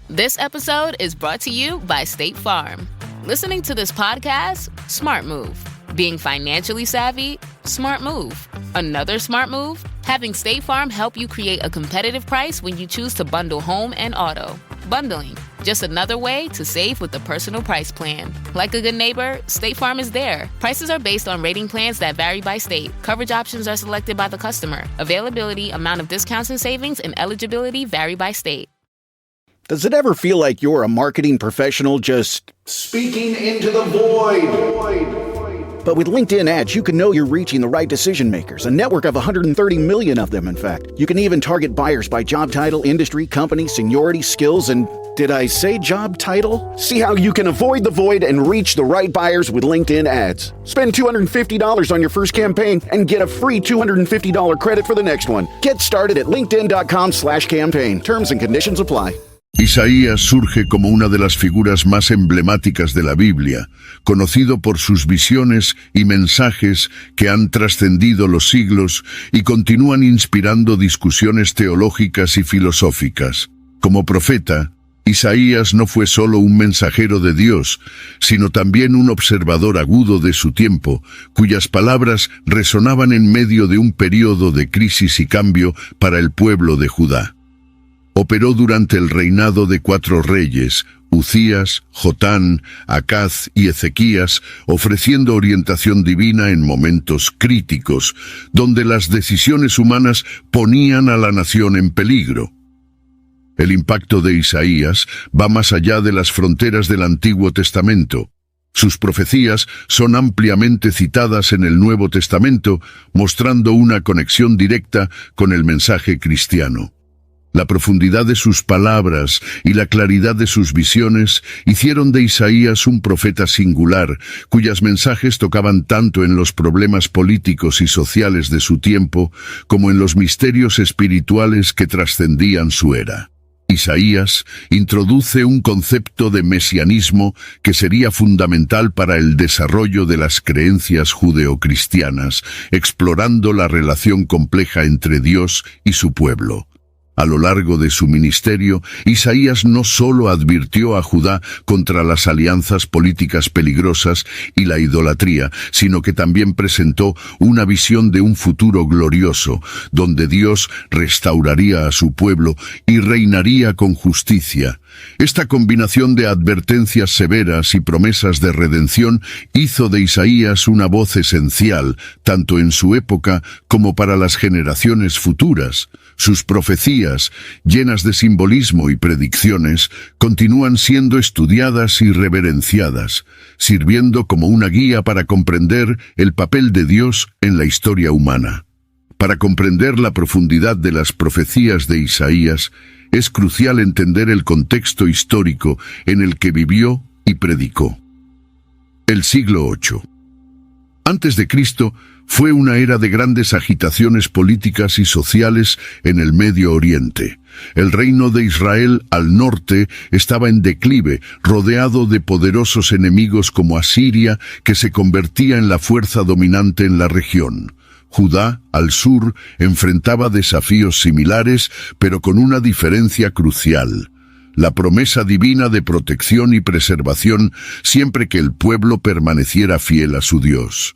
This episode is brought to you by State Farm. Listening to this podcast? Smart move. Being financially savvy? Smart move. Another smart move? Having State Farm help you create a competitive price when you choose to bundle home and auto. Bundling, just another way to save with the Personal Price Plan. Like a good neighbor, State Farm is there. Prices are based on rating plans that vary by state. Coverage options are selected by the customer. Availability, amount of discounts and savings, and eligibility vary by state. Does it ever feel like you're a marketing professional just speaking into the void? But with LinkedIn ads, you can know you're reaching the right decision makers, a network of 130 million of them, in fact. You can even target buyers by job title, industry, company, seniority, skills, and did I say job title? See how you can avoid the void and reach the right buyers with LinkedIn ads. Spend $250 on your first campaign and get a free $250 credit for the next one. Get started at linkedin.com/campaign. Terms and conditions apply. Isaías surge como una de las figuras más emblemáticas de la Biblia, conocido por sus visiones y mensajes que han trascendido los siglos y continúan inspirando discusiones teológicas y filosóficas. Como profeta, Isaías no fue solo un mensajero de Dios, sino también un observador agudo de su tiempo, cuyas palabras resonaban en medio de un período de crisis y cambio para el pueblo de Judá. Operó durante el reinado de 4 reyes, Uzías, Jotán, Acaz y Ezequías, ofreciendo orientación divina en momentos críticos, donde las decisiones humanas ponían a la nación en peligro. El impacto de Isaías va más allá de las fronteras del Antiguo Testamento. Sus profecías son ampliamente citadas en el Nuevo Testamento, mostrando una conexión directa con el mensaje cristiano. La profundidad de sus palabras y la claridad de sus visiones hicieron de Isaías un profeta singular, cuyos mensajes tocaban tanto en los problemas políticos y sociales de su tiempo como en los misterios espirituales que trascendían su era. Isaías introduce un concepto de mesianismo que sería fundamental para el desarrollo de las creencias judeocristianas, explorando la relación compleja entre Dios y su pueblo. A lo largo de su ministerio, Isaías no solo advirtió a Judá contra las alianzas políticas peligrosas y la idolatría, sino que también presentó una visión de un futuro glorioso, donde Dios restauraría a su pueblo y reinaría con justicia. Esta combinación de advertencias severas y promesas de redención hizo de Isaías una voz esencial, tanto en su época como para las generaciones futuras. Sus profecías, llenas de simbolismo y predicciones, continúan siendo estudiadas y reverenciadas, sirviendo como una guía para comprender el papel de Dios en la historia humana. Para comprender la profundidad de las profecías de Isaías, es crucial entender el contexto histórico en el que vivió y predicó. El siglo VIII. Antes de Cristo, fue una era de grandes agitaciones políticas y sociales en el Medio Oriente. El reino de Israel al norte estaba en declive, rodeado de poderosos enemigos como Asiria, que se convertía en la fuerza dominante en la región. Judá, al sur, enfrentaba desafíos similares, pero con una diferencia crucial: la promesa divina de protección y preservación siempre que el pueblo permaneciera fiel a su Dios.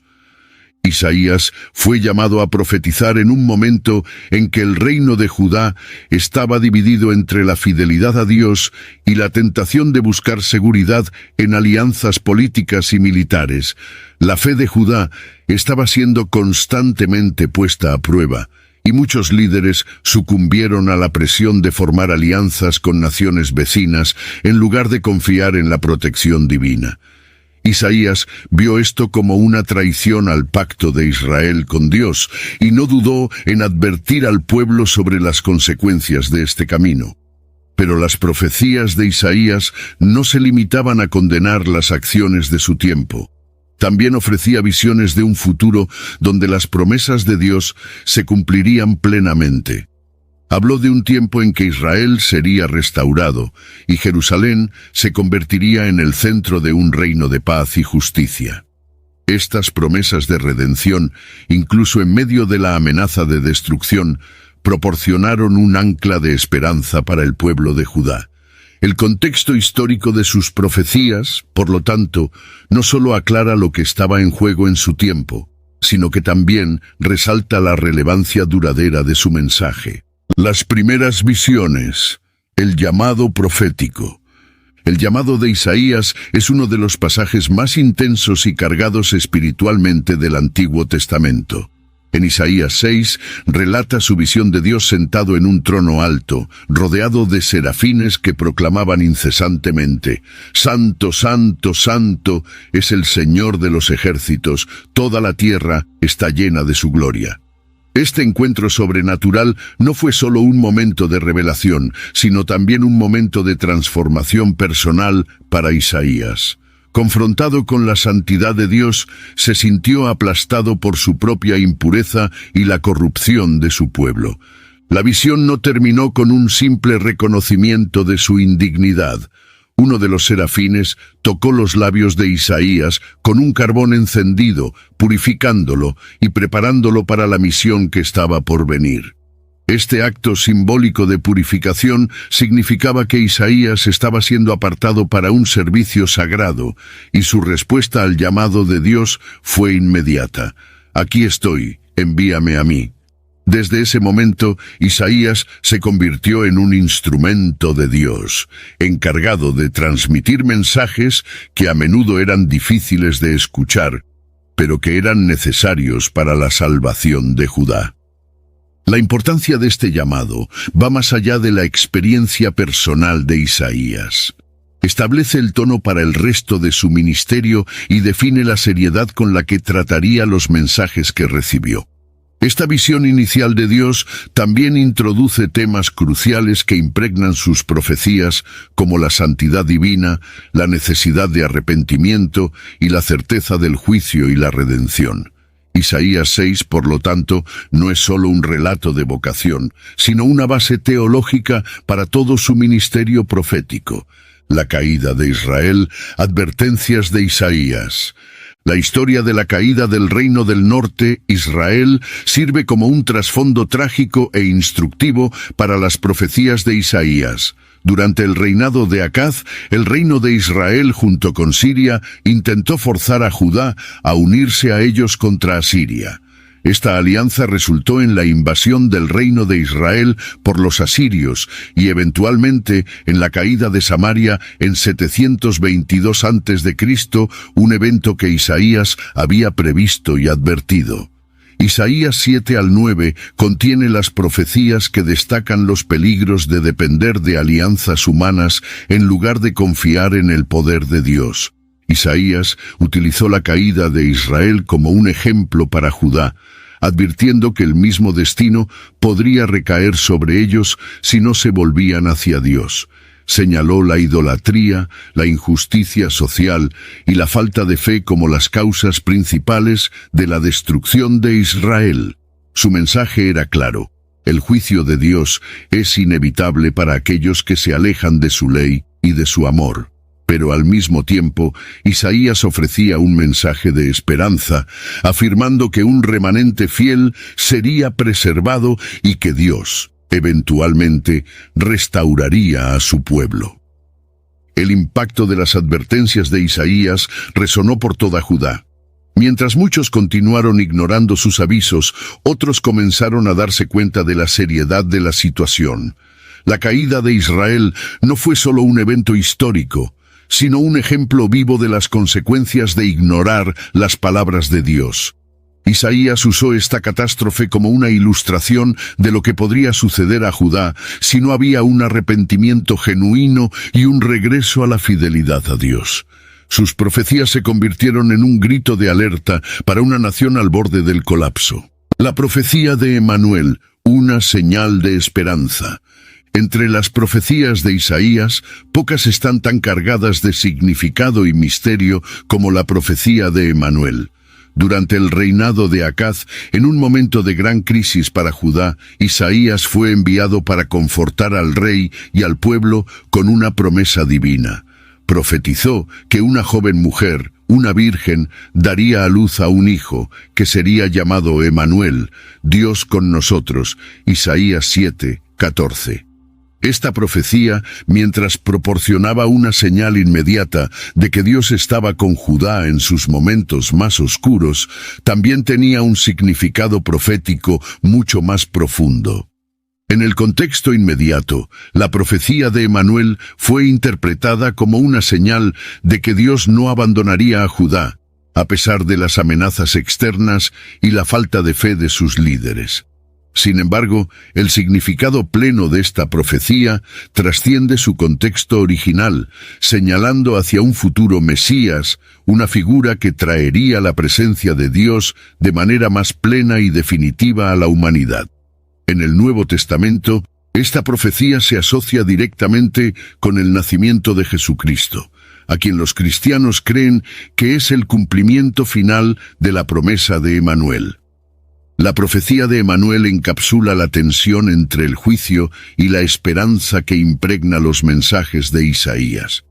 Isaías fue llamado a profetizar en un momento en que el reino de Judá estaba dividido entre la fidelidad a Dios y la tentación de buscar seguridad en alianzas políticas y militares. La fe de Judá estaba siendo constantemente puesta a prueba, y muchos líderes sucumbieron a la presión de formar alianzas con naciones vecinas en lugar de confiar en la protección divina. Isaías vio esto como una traición al pacto de Israel con Dios y no dudó en advertir al pueblo sobre las consecuencias de este camino. Pero las profecías de Isaías no se limitaban a condenar las acciones de su tiempo. También ofrecía visiones de un futuro donde las promesas de Dios se cumplirían plenamente. Habló de un tiempo en que Israel sería restaurado y Jerusalén se convertiría en el centro de un reino de paz y justicia. Estas promesas de redención, incluso en medio de la amenaza de destrucción, proporcionaron un ancla de esperanza para el pueblo de Judá. El contexto histórico de sus profecías, por lo tanto, no solo aclara lo que estaba en juego en su tiempo, sino que también resalta la relevancia duradera de su mensaje. Las primeras visiones, el llamado profético. El llamado de Isaías es uno de los pasajes más intensos y cargados espiritualmente del Antiguo Testamento. En Isaías 6 relata su visión de Dios sentado en un trono alto, rodeado de serafines que proclamaban incesantemente: «Santo, santo, santo es el Señor de los ejércitos, toda la tierra está llena de su gloria». Este encuentro sobrenatural no fue solo un momento de revelación, sino también un momento de transformación personal para Isaías. Confrontado con la santidad de Dios, se sintió aplastado por su propia impureza y la corrupción de su pueblo. La visión no terminó con un simple reconocimiento de su indignidad. Uno de los serafines tocó los labios de Isaías con un carbón encendido, purificándolo y preparándolo para la misión que estaba por venir. Este acto simbólico de purificación significaba que Isaías estaba siendo apartado para un servicio sagrado, y su respuesta al llamado de Dios fue inmediata: «Aquí estoy, envíame a mí». Desde ese momento, Isaías se convirtió en un instrumento de Dios, encargado de transmitir mensajes que a menudo eran difíciles de escuchar, pero que eran necesarios para la salvación de Judá. La importancia de este llamado va más allá de la experiencia personal de Isaías. Establece el tono para el resto de su ministerio y define la seriedad con la que trataría los mensajes que recibió. Esta visión inicial de Dios también introduce temas cruciales que impregnan sus profecías, como la santidad divina, la necesidad de arrepentimiento y la certeza del juicio y la redención. Isaías 6, por lo tanto, no es solo un relato de vocación, sino una base teológica para todo su ministerio profético. La caída de Israel, advertencias de Isaías. La historia de la caída del reino del norte, Israel, sirve como un trasfondo trágico e instructivo para las profecías de Isaías. Durante el reinado de Acaz, el reino de Israel junto con Siria intentó forzar a Judá a unirse a ellos contra Asiria. Esta alianza resultó en la invasión del reino de Israel por los asirios y eventualmente en la caída de Samaria en 722 a.C., un evento que Isaías había previsto y advertido. Isaías 7 al 9 contiene las profecías que destacan los peligros de depender de alianzas humanas en lugar de confiar en el poder de Dios. Isaías utilizó la caída de Israel como un ejemplo para Judá, advirtiendo que el mismo destino podría recaer sobre ellos si no se volvían hacia Dios. Señaló la idolatría, la injusticia social y la falta de fe como las causas principales de la destrucción de Israel. Su mensaje era claro: el juicio de Dios es inevitable para aquellos que se alejan de su ley y de su amor. Pero al mismo tiempo, Isaías ofrecía un mensaje de esperanza, afirmando que un remanente fiel sería preservado y que Dios, eventualmente, restauraría a su pueblo. El impacto de las advertencias de Isaías resonó por toda Judá. Mientras muchos continuaron ignorando sus avisos, otros comenzaron a darse cuenta de la seriedad de la situación. La caída de Israel no fue solo un evento histórico, sino un ejemplo vivo de las consecuencias de ignorar las palabras de Dios. Isaías usó esta catástrofe como una ilustración de lo que podría suceder a Judá si no había un arrepentimiento genuino y un regreso a la fidelidad a Dios. Sus profecías se convirtieron en un grito de alerta para una nación al borde del colapso. La profecía de Emanuel, una señal de esperanza. Entre las profecías de Isaías, pocas están tan cargadas de significado y misterio como la profecía de Emanuel. Durante el reinado de Acaz, en un momento de gran crisis para Judá, Isaías fue enviado para confortar al rey y al pueblo con una promesa divina. Profetizó que una joven mujer, una virgen, daría a luz a un hijo, que sería llamado Emanuel, Dios con nosotros. Isaías 7, 14. Esta profecía, mientras proporcionaba una señal inmediata de que Dios estaba con Judá en sus momentos más oscuros, también tenía un significado profético mucho más profundo. En el contexto inmediato, la profecía de Emanuel fue interpretada como una señal de que Dios no abandonaría a Judá, a pesar de las amenazas externas y la falta de fe de sus líderes. Sin embargo, el significado pleno de esta profecía trasciende su contexto original, señalando hacia un futuro Mesías, una figura que traería la presencia de Dios de manera más plena y definitiva a la humanidad. En el Nuevo Testamento, esta profecía se asocia directamente con el nacimiento de Jesucristo, a quien los cristianos creen que es el cumplimiento final de la promesa de Emanuel. La profecía de Emanuel encapsula la tensión entre el juicio y la esperanza que impregna los mensajes de Isaías.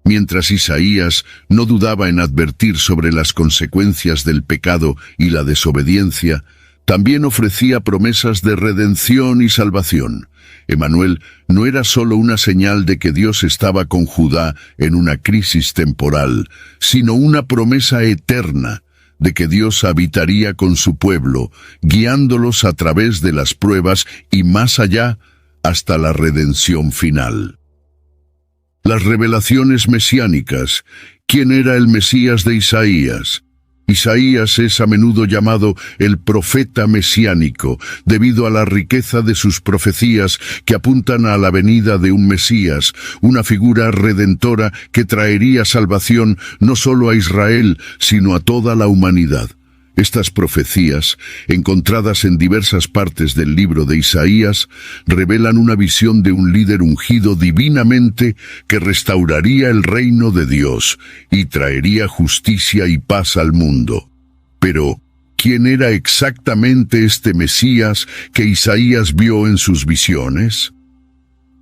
Mientras Isaías no dudaba en advertir sobre las consecuencias del pecado y la desobediencia, también ofrecía promesas de redención y salvación. Emanuel no era solo una señal de que Dios estaba con Judá en una crisis temporal, sino una promesa eterna de que Dios habitaría con su pueblo, guiándolos a través de las pruebas y más allá, hasta la redención final. Las revelaciones mesiánicas. ¿Quién era el Mesías de Isaías? Isaías es a menudo llamado el profeta mesiánico, debido a la riqueza de sus profecías que apuntan a la venida de un Mesías, una figura redentora que traería salvación no solo a Israel, sino a toda la humanidad. Estas profecías, encontradas en diversas partes del libro de Isaías, revelan una visión de un líder ungido divinamente que restauraría el reino de Dios y traería justicia y paz al mundo. Pero, ¿quién era exactamente este Mesías que Isaías vio en sus visiones?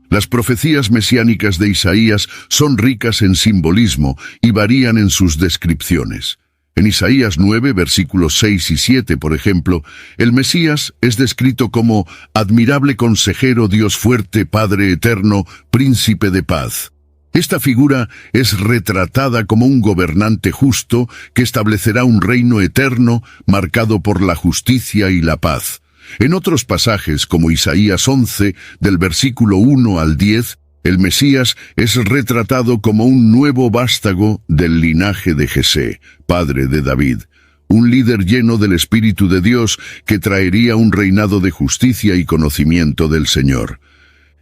Las profecías mesiánicas de Isaías son ricas en simbolismo y varían en sus descripciones. En Isaías 9, versículos 6 y 7, por ejemplo, el Mesías es descrito como admirable consejero, Dios fuerte, Padre eterno, príncipe de paz. Esta figura es retratada como un gobernante justo que establecerá un reino eterno marcado por la justicia y la paz. En otros pasajes, como Isaías 11, del versículo 1 al 10, el Mesías es retratado como un nuevo vástago del linaje de Jesé, padre de David, un líder lleno del Espíritu de Dios que traería un reinado de justicia y conocimiento del Señor.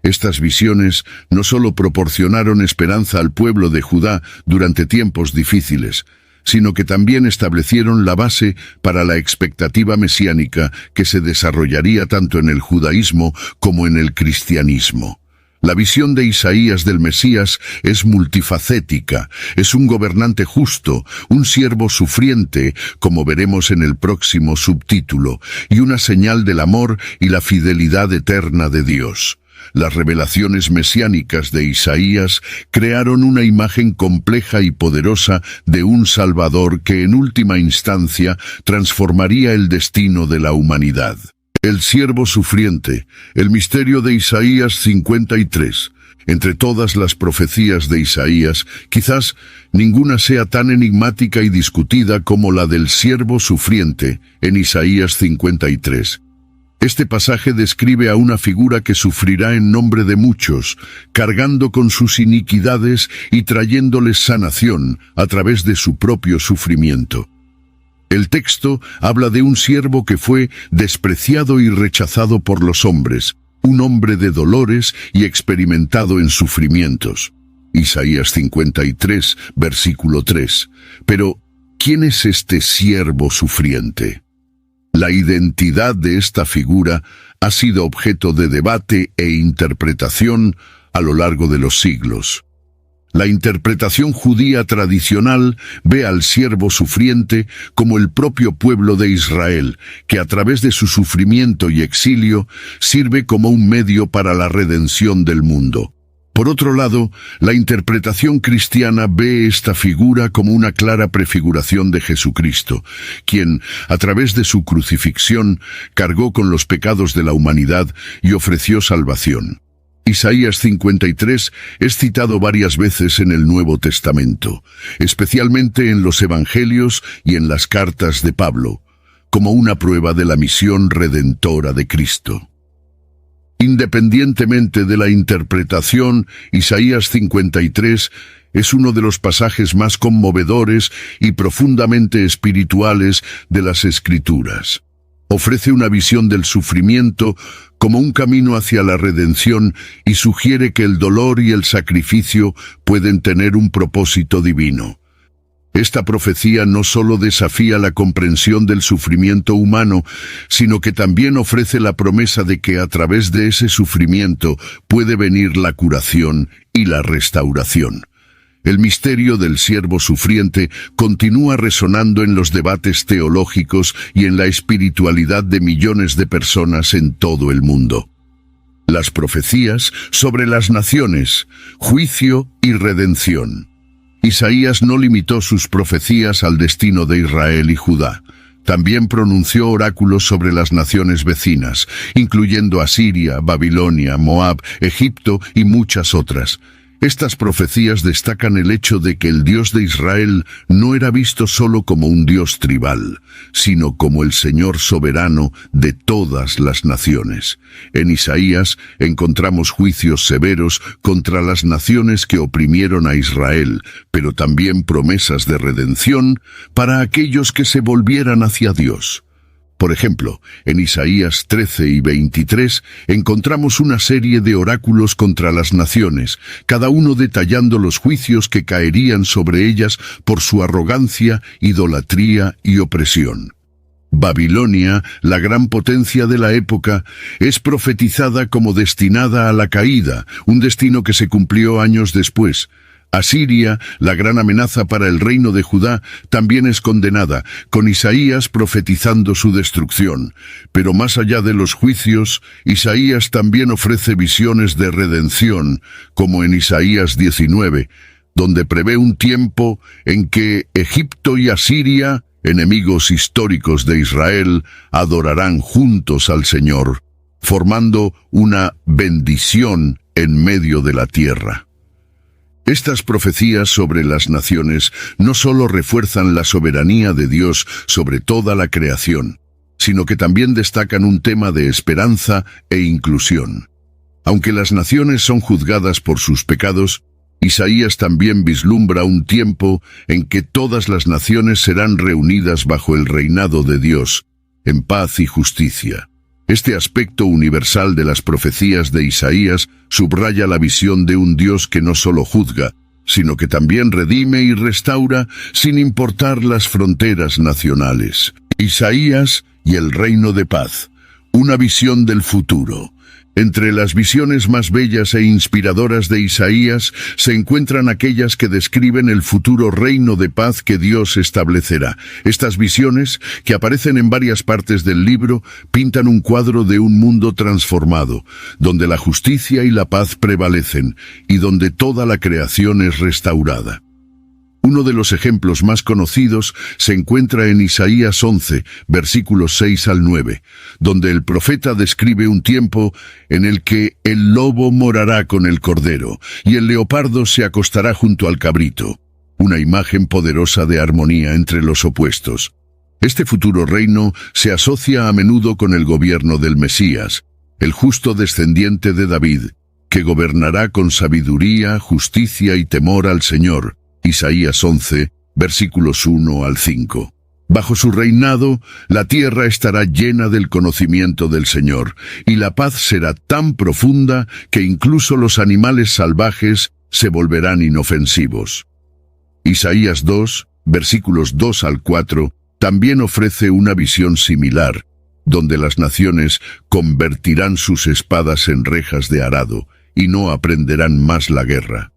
Estas visiones no solo proporcionaron esperanza al pueblo de Judá durante tiempos difíciles, sino que también establecieron la base para la expectativa mesiánica que se desarrollaría tanto en el judaísmo como en el cristianismo. La visión de Isaías del Mesías es multifacética, es un gobernante justo, un siervo sufriente, como veremos en el próximo subtítulo, y una señal del amor y la fidelidad eterna de Dios. Las revelaciones mesiánicas de Isaías crearon una imagen compleja y poderosa de un Salvador que en última instancia transformaría el destino de la humanidad. El siervo sufriente, el misterio de Isaías 53. Entre todas las profecías de Isaías, quizás ninguna sea tan enigmática y discutida como la del siervo sufriente en Isaías 53. Este pasaje describe a una figura que sufrirá en nombre de muchos, cargando con sus iniquidades y trayéndoles sanación a través de su propio sufrimiento. El texto habla de un siervo que fue despreciado y rechazado por los hombres, un hombre de dolores y experimentado en sufrimientos. Isaías 53, versículo 3. Pero, ¿quién es este siervo sufriente? La identidad de esta figura ha sido objeto de debate e interpretación a lo largo de los siglos. La interpretación judía tradicional ve al siervo sufriente como el propio pueblo de Israel, que a través de su sufrimiento y exilio sirve como un medio para la redención del mundo. Por otro lado, la interpretación cristiana ve esta figura como una clara prefiguración de Jesucristo, quien, a través de su crucifixión, cargó con los pecados de la humanidad y ofreció salvación. Isaías 53 es citado varias veces en el Nuevo Testamento, especialmente en los Evangelios y en las cartas de Pablo, como una prueba de la misión redentora de Cristo. Independientemente de la interpretación, Isaías 53 es uno de los pasajes más conmovedores y profundamente espirituales de las Escrituras. Ofrece una visión del sufrimiento como un camino hacia la redención y sugiere que el dolor y el sacrificio pueden tener un propósito divino. Esta profecía no solo desafía la comprensión del sufrimiento humano, sino que también ofrece la promesa de que a través de ese sufrimiento puede venir la curación y la restauración. El misterio del siervo sufriente continúa resonando en los debates teológicos y en la espiritualidad de millones de personas en todo el mundo. Las profecías sobre las naciones, juicio y redención. Isaías no limitó sus profecías al destino de Israel y Judá. También pronunció oráculos sobre las naciones vecinas, incluyendo Asiria, Babilonia, Moab, Egipto y muchas otras. Estas profecías destacan el hecho de que el Dios de Israel no era visto solo como un Dios tribal, sino como el Señor soberano de todas las naciones. En Isaías encontramos juicios severos contra las naciones que oprimieron a Israel, pero también promesas de redención para aquellos que se volvieran hacia Dios. Por ejemplo, en Isaías 13 y 23 encontramos una serie de oráculos contra las naciones, cada uno detallando los juicios que caerían sobre ellas por su arrogancia, idolatría y opresión. Babilonia, la gran potencia de la época, es profetizada como destinada a la caída, un destino que se cumplió años después. Asiria, la gran amenaza para el reino de Judá, también es condenada, con Isaías profetizando su destrucción. Pero más allá de los juicios, Isaías también ofrece visiones de redención, como en Isaías 19, donde prevé un tiempo en que Egipto y Asiria, enemigos históricos de Israel, adorarán juntos al Señor, formando una bendición en medio de la tierra. Estas profecías sobre las naciones no solo refuerzan la soberanía de Dios sobre toda la creación, sino que también destacan un tema de esperanza e inclusión. Aunque las naciones son juzgadas por sus pecados, Isaías también vislumbra un tiempo en que todas las naciones serán reunidas bajo el reinado de Dios, en paz y justicia. Este aspecto universal de las profecías de Isaías subraya la visión de un Dios que no solo juzga, sino que también redime y restaura sin importar las fronteras nacionales. Isaías y el reino de paz, una visión del futuro. Entre las visiones más bellas e inspiradoras de Isaías se encuentran aquellas que describen el futuro reino de paz que Dios establecerá. Estas visiones, que aparecen en varias partes del libro, pintan un cuadro de un mundo transformado, donde la justicia y la paz prevalecen y donde toda la creación es restaurada. Uno de los ejemplos más conocidos se encuentra en Isaías 11, versículos 6 al 9, donde el profeta describe un tiempo en el que el lobo morará con el cordero y el leopardo se acostará junto al cabrito, una imagen poderosa de armonía entre los opuestos. Este futuro reino se asocia a menudo con el gobierno del Mesías, el justo descendiente de David, que gobernará con sabiduría, justicia y temor al Señor. Isaías 11, versículos 1 al 5. Bajo su reinado, la tierra estará llena del conocimiento del Señor, y la paz será tan profunda que incluso los animales salvajes se volverán inofensivos. Isaías 2, versículos 2 al 4, también ofrece una visión similar, donde las naciones convertirán sus espadas en rejas de arado, y no aprenderán más la guerra.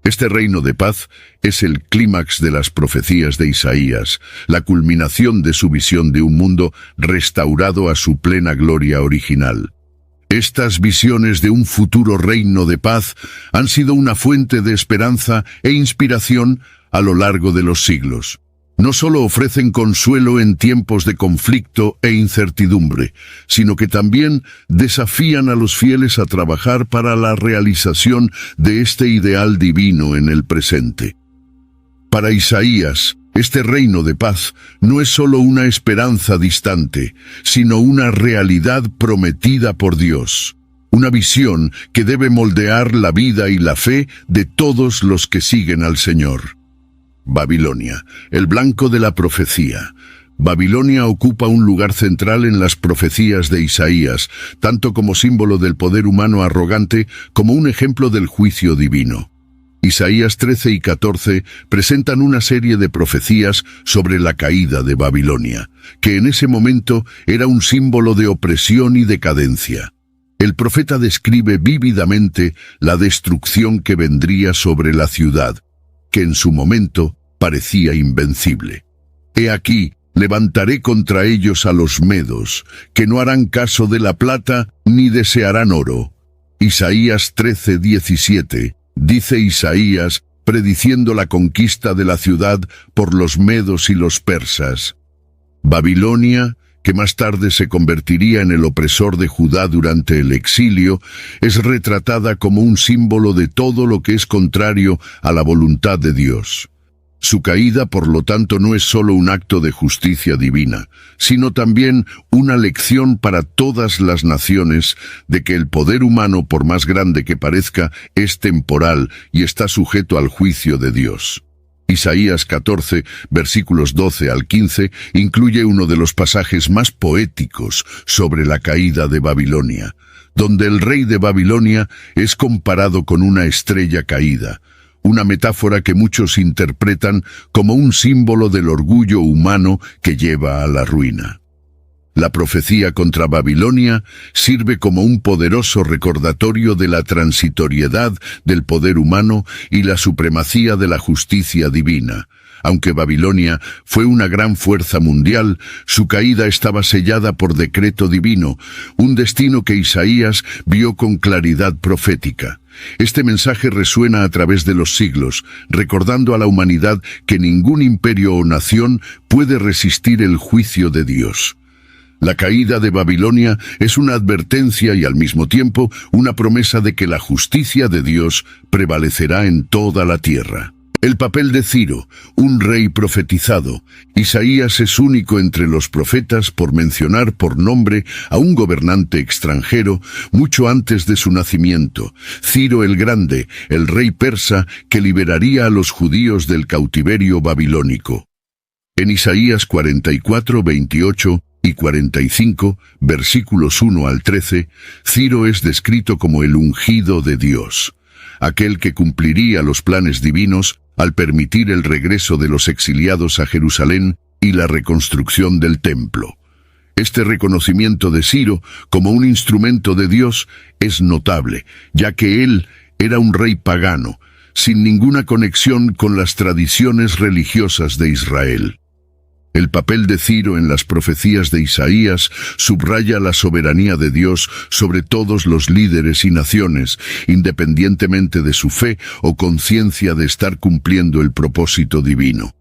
Este reino de paz es el clímax de las profecías de Isaías, la culminación de su visión de un mundo restaurado a su plena gloria original. Estas visiones de un futuro reino de paz han sido una fuente de esperanza e inspiración a lo largo de los siglos. no solo ofrecen consuelo en tiempos de conflicto e incertidumbre, sino que también desafían a los fieles a trabajar para la realización de este ideal divino en el presente. Para Isaías, este reino de paz no es solo una esperanza distante, sino una realidad prometida por Dios. Una visión que debe moldear la vida y la fe de todos los que siguen al Señor. Babilonia, el blanco de la profecía. Babilonia ocupa un lugar central en las profecías de Isaías, tanto como símbolo del poder humano arrogante como un ejemplo del juicio divino. Isaías 13 y 14 presentan una serie de profecías sobre la caída de Babilonia, que en ese momento era un símbolo de opresión y decadencia. El profeta describe vívidamente la destrucción que vendría sobre la ciudad, que en su momento parecía invencible. He aquí, levantaré contra ellos a los medos, que no harán caso de la plata ni desearán oro. Isaías 13:17, dice Isaías, prediciendo la conquista de la ciudad por los medos y los persas. Babilonia, que más tarde se convertiría en el opresor de Judá durante el exilio, es retratada como un símbolo de todo lo que es contrario a la voluntad de Dios. Su caída, por lo tanto, no es solo un acto de justicia divina, sino también una lección para todas las naciones de que el poder humano, por más grande que parezca, es temporal y está sujeto al juicio de Dios. Isaías 14, versículos 12 al 15, incluye uno de los pasajes más poéticos sobre la caída de Babilonia, donde el rey de Babilonia es comparado con una estrella caída, una metáfora que muchos interpretan como un símbolo del orgullo humano que lleva a la ruina. La profecía contra Babilonia sirve como un poderoso recordatorio de la transitoriedad del poder humano y la supremacía de la justicia divina. Aunque Babilonia fue una gran fuerza mundial, su caída estaba sellada por decreto divino, un destino que Isaías vio con claridad profética. Este mensaje resuena a través de los siglos, recordando a la humanidad que ningún imperio o nación puede resistir el juicio de Dios. La caída de Babilonia es una advertencia y al mismo tiempo una promesa de que la justicia de Dios prevalecerá en toda la tierra. El papel de Ciro, un rey profetizado. Isaías es único entre los profetas por mencionar por nombre a un gobernante extranjero mucho antes de su nacimiento, Ciro el Grande, el rey persa que liberaría a los judíos del cautiverio babilónico. En Isaías 44, 28 y 45, versículos 1 al 13, Ciro es descrito como el ungido de Dios, aquel que cumpliría los planes divinos al permitir el regreso de los exiliados a Jerusalén y la reconstrucción del templo. Este reconocimiento de Ciro como un instrumento de Dios es notable, ya que él era un rey pagano, sin ninguna conexión con las tradiciones religiosas de Israel. El papel de Ciro en las profecías de Isaías subraya la soberanía de Dios sobre todos los líderes y naciones, independientemente de su fe o conciencia de estar cumpliendo el propósito divino.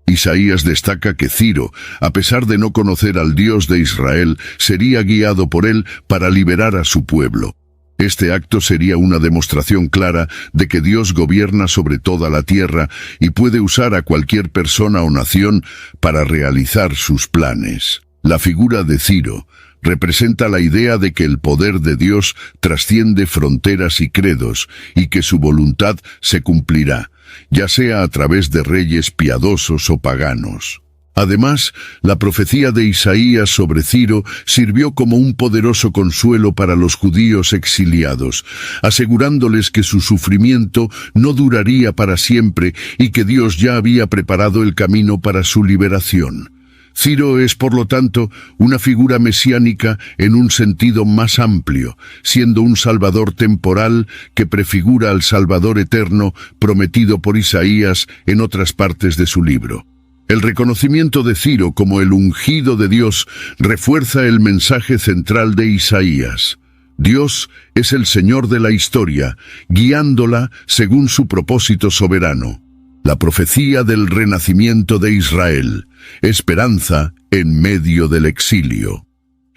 Isaías destaca que Ciro, a pesar de no conocer al Dios de Israel, sería guiado por él para liberar a su pueblo. Este acto sería una demostración clara de que Dios gobierna sobre toda la tierra y puede usar a cualquier persona o nación para realizar sus planes. La figura de Ciro representa la idea de que el poder de Dios trasciende fronteras y credos y que su voluntad se cumplirá, ya sea a través de reyes piadosos o paganos. Además, la profecía de Isaías sobre Ciro sirvió como un poderoso consuelo para los judíos exiliados, asegurándoles que su sufrimiento no duraría para siempre y que Dios ya había preparado el camino para su liberación. Ciro es, por lo tanto, una figura mesiánica en un sentido más amplio, siendo un salvador temporal que prefigura al Salvador eterno prometido por Isaías en otras partes de su libro. El reconocimiento de Ciro como el ungido de Dios refuerza el mensaje central de Isaías. Dios es el Señor de la historia, guiándola según su propósito soberano. La profecía del renacimiento de Israel, esperanza en medio del exilio.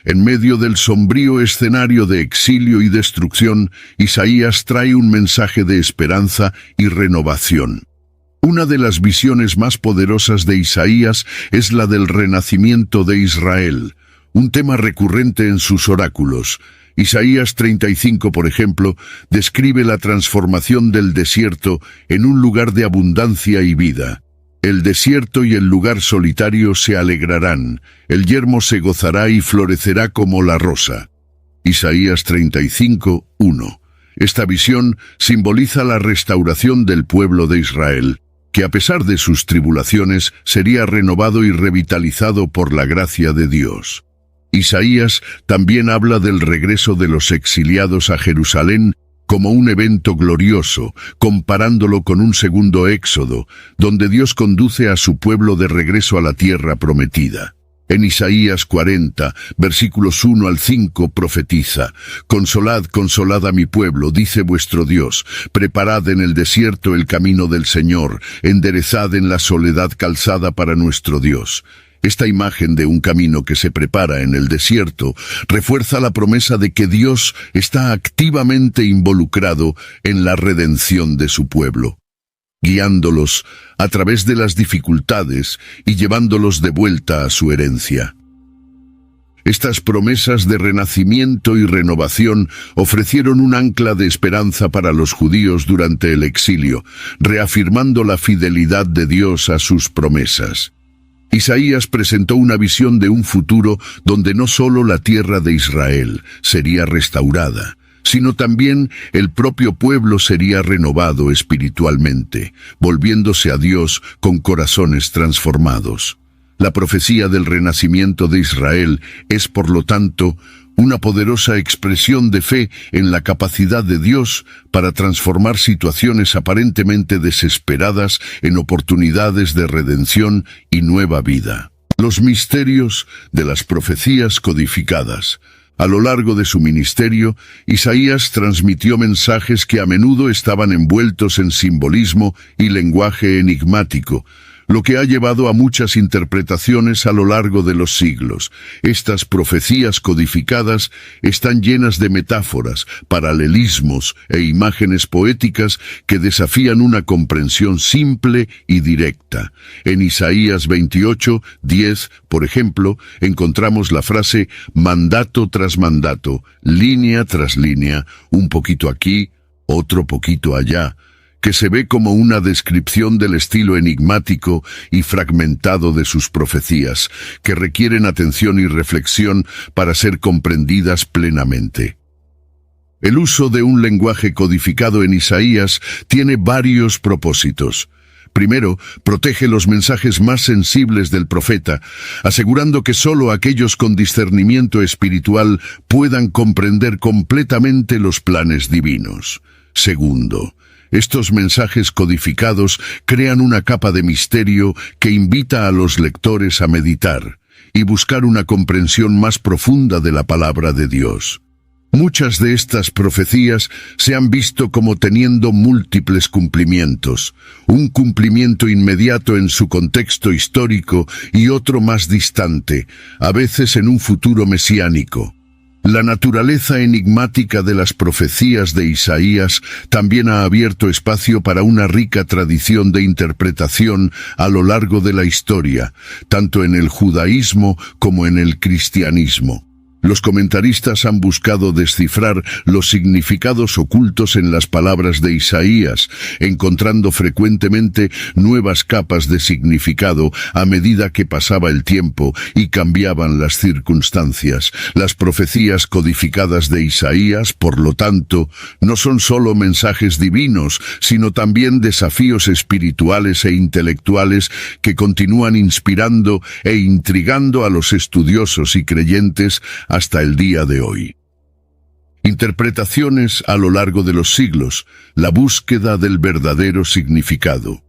En medio del sombrío escenario de exilio y destrucción, Isaías trae un mensaje de esperanza y renovación. Una de las visiones más poderosas de Isaías es la del renacimiento de Israel, un tema recurrente en sus oráculos. Isaías 35, por ejemplo, describe la transformación del desierto en un lugar de abundancia y vida. El desierto y el lugar solitario se alegrarán, el yermo se gozará y florecerá como la rosa. Isaías 35, 1. Esta visión simboliza la restauración del pueblo de Israel, que a pesar de sus tribulaciones sería renovado y revitalizado por la gracia de Dios. Isaías también habla del regreso de los exiliados a Jerusalén como un evento glorioso, comparándolo con un segundo éxodo, donde Dios conduce a su pueblo de regreso a la tierra prometida. En Isaías 40, versículos 1 al 5, profetiza: «Consolad, consolad a mi pueblo, dice vuestro Dios. Preparad en el desierto el camino del Señor, enderezad en la soledad calzada para nuestro Dios». Esta imagen de un camino que se prepara en el desierto refuerza la promesa de que Dios está activamente involucrado en la redención de su pueblo, guiándolos a través de las dificultades y llevándolos de vuelta a su herencia. Estas promesas de renacimiento y renovación ofrecieron un ancla de esperanza para los judíos durante el exilio, reafirmando la fidelidad de Dios a sus promesas. Isaías presentó una visión de un futuro donde no solo la tierra de Israel sería restaurada, sino también el propio pueblo sería renovado espiritualmente, volviéndose a Dios con corazones transformados. La profecía del renacimiento de Israel es, por lo tanto, una poderosa expresión de fe en la capacidad de Dios para transformar situaciones aparentemente desesperadas en oportunidades de redención y nueva vida. Los misterios de las profecías codificadas. A lo largo de su ministerio, Isaías transmitió mensajes que a menudo estaban envueltos en simbolismo y lenguaje enigmático, lo que ha llevado a muchas interpretaciones a lo largo de los siglos. Estas profecías codificadas están llenas de metáforas, paralelismos e imágenes poéticas que desafían una comprensión simple y directa. En Isaías 28, 10, por ejemplo, encontramos la frase mandato tras mandato, línea tras línea, un poquito aquí, otro poquito allá, que se ve como una descripción del estilo enigmático y fragmentado de sus profecías, que requieren atención y reflexión para ser comprendidas plenamente. El uso de un lenguaje codificado en Isaías tiene varios propósitos. Primero, protege los mensajes más sensibles del profeta, asegurando que solo aquellos con discernimiento espiritual puedan comprender completamente los planes divinos. Segundo, estos mensajes codificados crean una capa de misterio que invita a los lectores a meditar y buscar una comprensión más profunda de la palabra de Dios. Muchas de estas profecías se han visto como teniendo múltiples cumplimientos, un cumplimiento inmediato en su contexto histórico y otro más distante, a veces en un futuro mesiánico. La naturaleza enigmática de las profecías de Isaías también ha abierto espacio para una rica tradición de interpretación a lo largo de la historia, tanto en el judaísmo como en el cristianismo. Los comentaristas han buscado descifrar los significados ocultos en las palabras de Isaías, encontrando frecuentemente nuevas capas de significado a medida que pasaba el tiempo y cambiaban las circunstancias. Las profecías codificadas de Isaías, por lo tanto, no son solo mensajes divinos, sino también desafíos espirituales e intelectuales que continúan inspirando e intrigando a los estudiosos y creyentes hasta el día de hoy. Interpretaciones a lo largo de los siglos, la búsqueda del verdadero significado.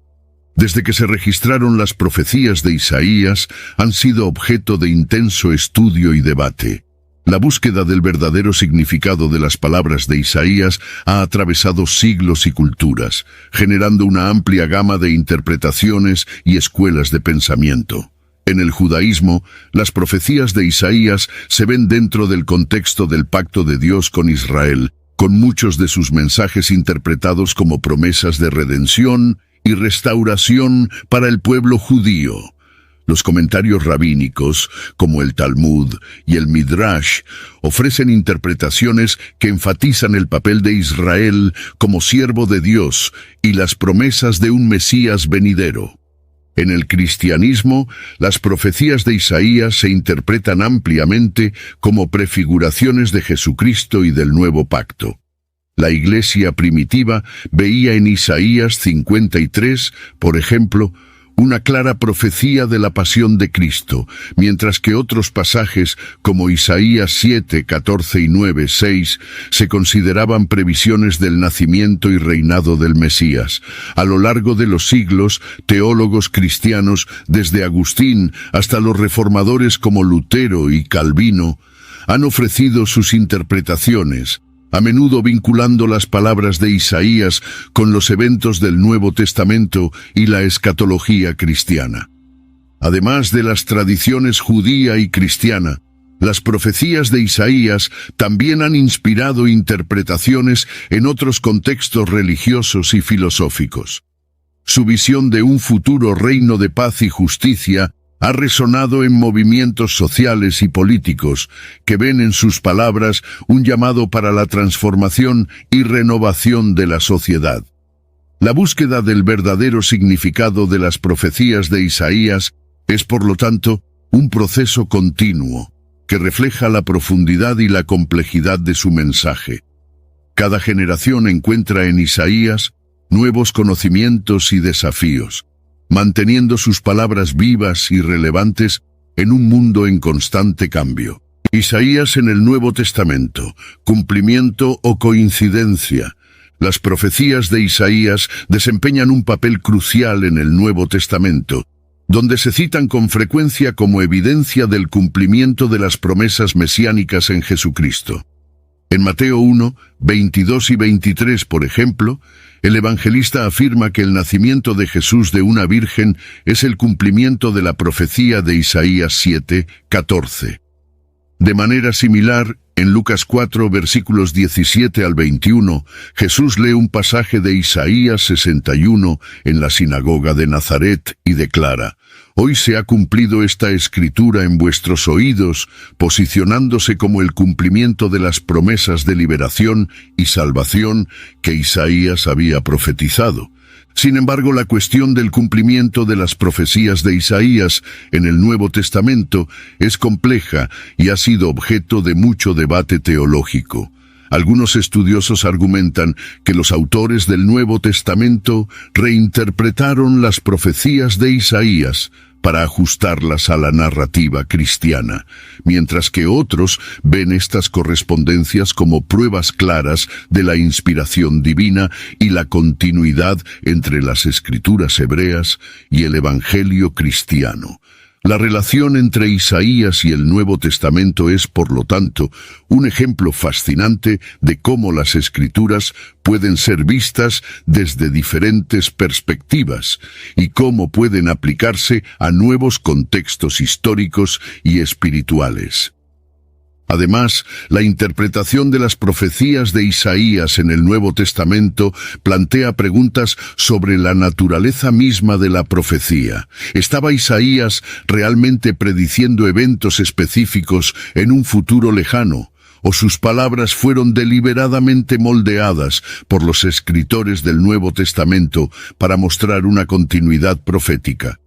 Desde que se registraron las profecías de Isaías, han sido objeto de intenso estudio y debate. La búsqueda del verdadero significado de las palabras de Isaías ha atravesado siglos y culturas, generando una amplia gama de interpretaciones y escuelas de pensamiento. En el judaísmo, las profecías de Isaías se ven dentro del contexto del pacto de Dios con Israel, con muchos de sus mensajes interpretados como promesas de redención y restauración para el pueblo judío. Los comentarios rabínicos, como el Talmud y el Midrash, ofrecen interpretaciones que enfatizan el papel de Israel como siervo de Dios y las promesas de un Mesías venidero. En el cristianismo, las profecías de Isaías se interpretan ampliamente como prefiguraciones de Jesucristo y del nuevo pacto. La Iglesia primitiva veía en Isaías 53, por ejemplo, una clara profecía de la pasión de Cristo, mientras que otros pasajes, como Isaías 7, 14 y 9, 6, se consideraban previsiones del nacimiento y reinado del Mesías. A lo largo de los siglos, teólogos cristianos, desde Agustín hasta los reformadores como Lutero y Calvino, han ofrecido sus interpretaciones, a menudo vinculando las palabras de Isaías con los eventos del Nuevo Testamento y la escatología cristiana. Además de las tradiciones judía y cristiana, las profecías de Isaías también han inspirado interpretaciones en otros contextos religiosos y filosóficos. Su visión de un futuro reino de paz y justicia ha resonado en movimientos sociales y políticos que ven en sus palabras un llamado para la transformación y renovación de la sociedad. La búsqueda del verdadero significado de las profecías de Isaías es, por lo tanto, un proceso continuo que refleja la profundidad y la complejidad de su mensaje. Cada generación encuentra en Isaías nuevos conocimientos y desafíos, manteniendo sus palabras vivas y relevantes en un mundo en constante cambio. Isaías en el Nuevo Testamento, cumplimiento o coincidencia. Las profecías de Isaías desempeñan un papel crucial en el Nuevo Testamento, donde se citan con frecuencia como evidencia del cumplimiento de las promesas mesiánicas en Jesucristo. En Mateo 1, 22 y 23, por ejemplo, el evangelista afirma que el nacimiento de Jesús de una virgen es el cumplimiento de la profecía de Isaías 7, 14. De manera similar, en Lucas 4, versículos 17 al 21, Jesús lee un pasaje de Isaías 61 en la sinagoga de Nazaret y declara: «Hoy se ha cumplido esta escritura en vuestros oídos», posicionándose como el cumplimiento de las promesas de liberación y salvación que Isaías había profetizado. Sin embargo, la cuestión del cumplimiento de las profecías de Isaías en el Nuevo Testamento es compleja y ha sido objeto de mucho debate teológico. Algunos estudiosos argumentan que los autores del Nuevo Testamento reinterpretaron las profecías de Isaías para ajustarlas a la narrativa cristiana, mientras que otros ven estas correspondencias como pruebas claras de la inspiración divina y la continuidad entre las escrituras hebreas y el Evangelio cristiano. La relación entre Isaías y el Nuevo Testamento es, por lo tanto, un ejemplo fascinante de cómo las Escrituras pueden ser vistas desde diferentes perspectivas y cómo pueden aplicarse a nuevos contextos históricos y espirituales. Además, la interpretación de las profecías de Isaías en el Nuevo Testamento plantea preguntas sobre la naturaleza misma de la profecía. ¿Estaba Isaías realmente prediciendo eventos específicos en un futuro lejano? ¿O sus palabras fueron deliberadamente moldeadas por los escritores del Nuevo Testamento para mostrar una continuidad profética?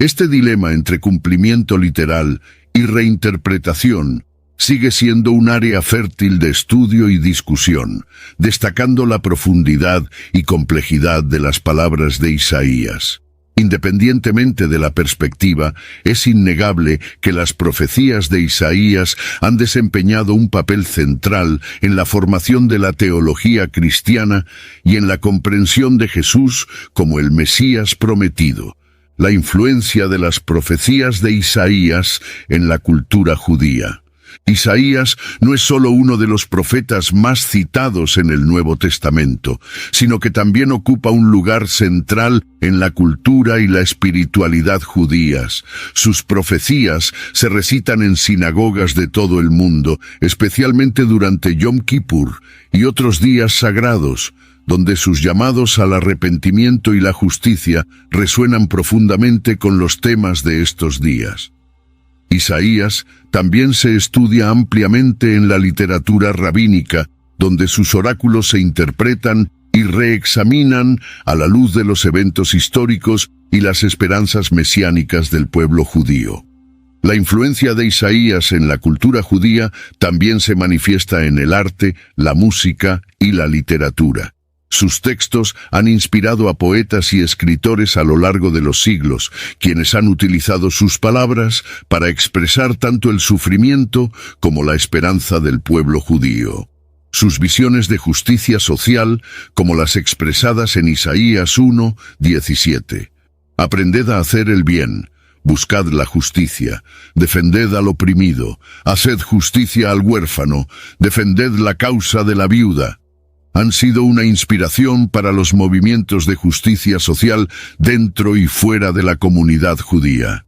Este dilema entre cumplimiento literal y reinterpretación sigue siendo un área fértil de estudio y discusión, destacando la profundidad y complejidad de las palabras de Isaías. Independientemente de la perspectiva, es innegable que las profecías de Isaías han desempeñado un papel central en la formación de la teología cristiana y en la comprensión de Jesús como el Mesías prometido. La influencia de las profecías de Isaías en la cultura judía. Isaías no es solo uno de los profetas más citados en el Nuevo Testamento, sino que también ocupa un lugar central en la cultura y la espiritualidad judías. Sus profecías se recitan en sinagogas de todo el mundo, especialmente durante Yom Kippur y otros días sagrados, donde sus llamados al arrepentimiento y la justicia resuenan profundamente con los temas de estos días. Isaías también se estudia ampliamente en la literatura rabínica, donde sus oráculos se interpretan y reexaminan a la luz de los eventos históricos y las esperanzas mesiánicas del pueblo judío. La influencia de Isaías en la cultura judía también se manifiesta en el arte, la música y la literatura. Sus textos han inspirado a poetas y escritores a lo largo de los siglos, quienes han utilizado sus palabras para expresar tanto el sufrimiento como la esperanza del pueblo judío. Sus visiones de justicia social, como las expresadas en Isaías 1:17. Aprended a hacer el bien, buscad la justicia, defended al oprimido, haced justicia al huérfano, defended la causa de la viuda. Han sido una inspiración para los movimientos de justicia social dentro y fuera de la comunidad judía.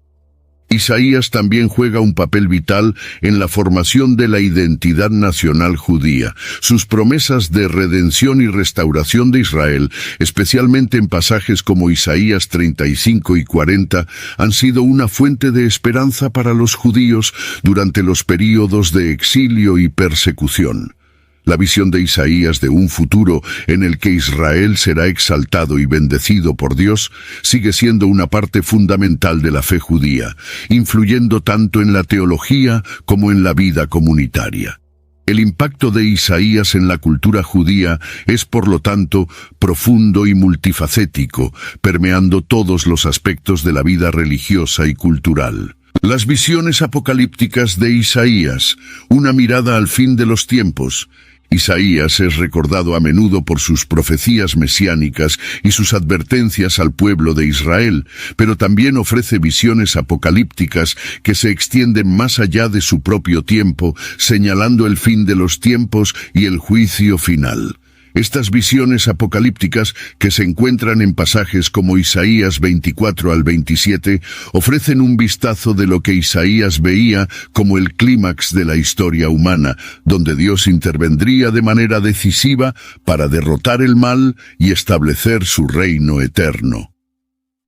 Isaías también juega un papel vital en la formación de la identidad nacional judía. Sus promesas de redención y restauración de Israel, especialmente en pasajes como Isaías 35 y 40, han sido una fuente de esperanza para los judíos durante los períodos de exilio y persecución. La visión de Isaías de un futuro en el que Israel será exaltado y bendecido por Dios sigue siendo una parte fundamental de la fe judía, influyendo tanto en la teología como en la vida comunitaria. El impacto de Isaías en la cultura judía es, por lo tanto, profundo y multifacético, permeando todos los aspectos de la vida religiosa y cultural. Las visiones apocalípticas de Isaías, una mirada al fin de los tiempos. Isaías es recordado a menudo por sus profecías mesiánicas y sus advertencias al pueblo de Israel, pero también ofrece visiones apocalípticas que se extienden más allá de su propio tiempo, señalando el fin de los tiempos y el juicio final. Estas visiones apocalípticas, que se encuentran en pasajes como Isaías 24 al 27, ofrecen un vistazo de lo que Isaías veía como el clímax de la historia humana, donde Dios intervendría de manera decisiva para derrotar el mal y establecer su reino eterno.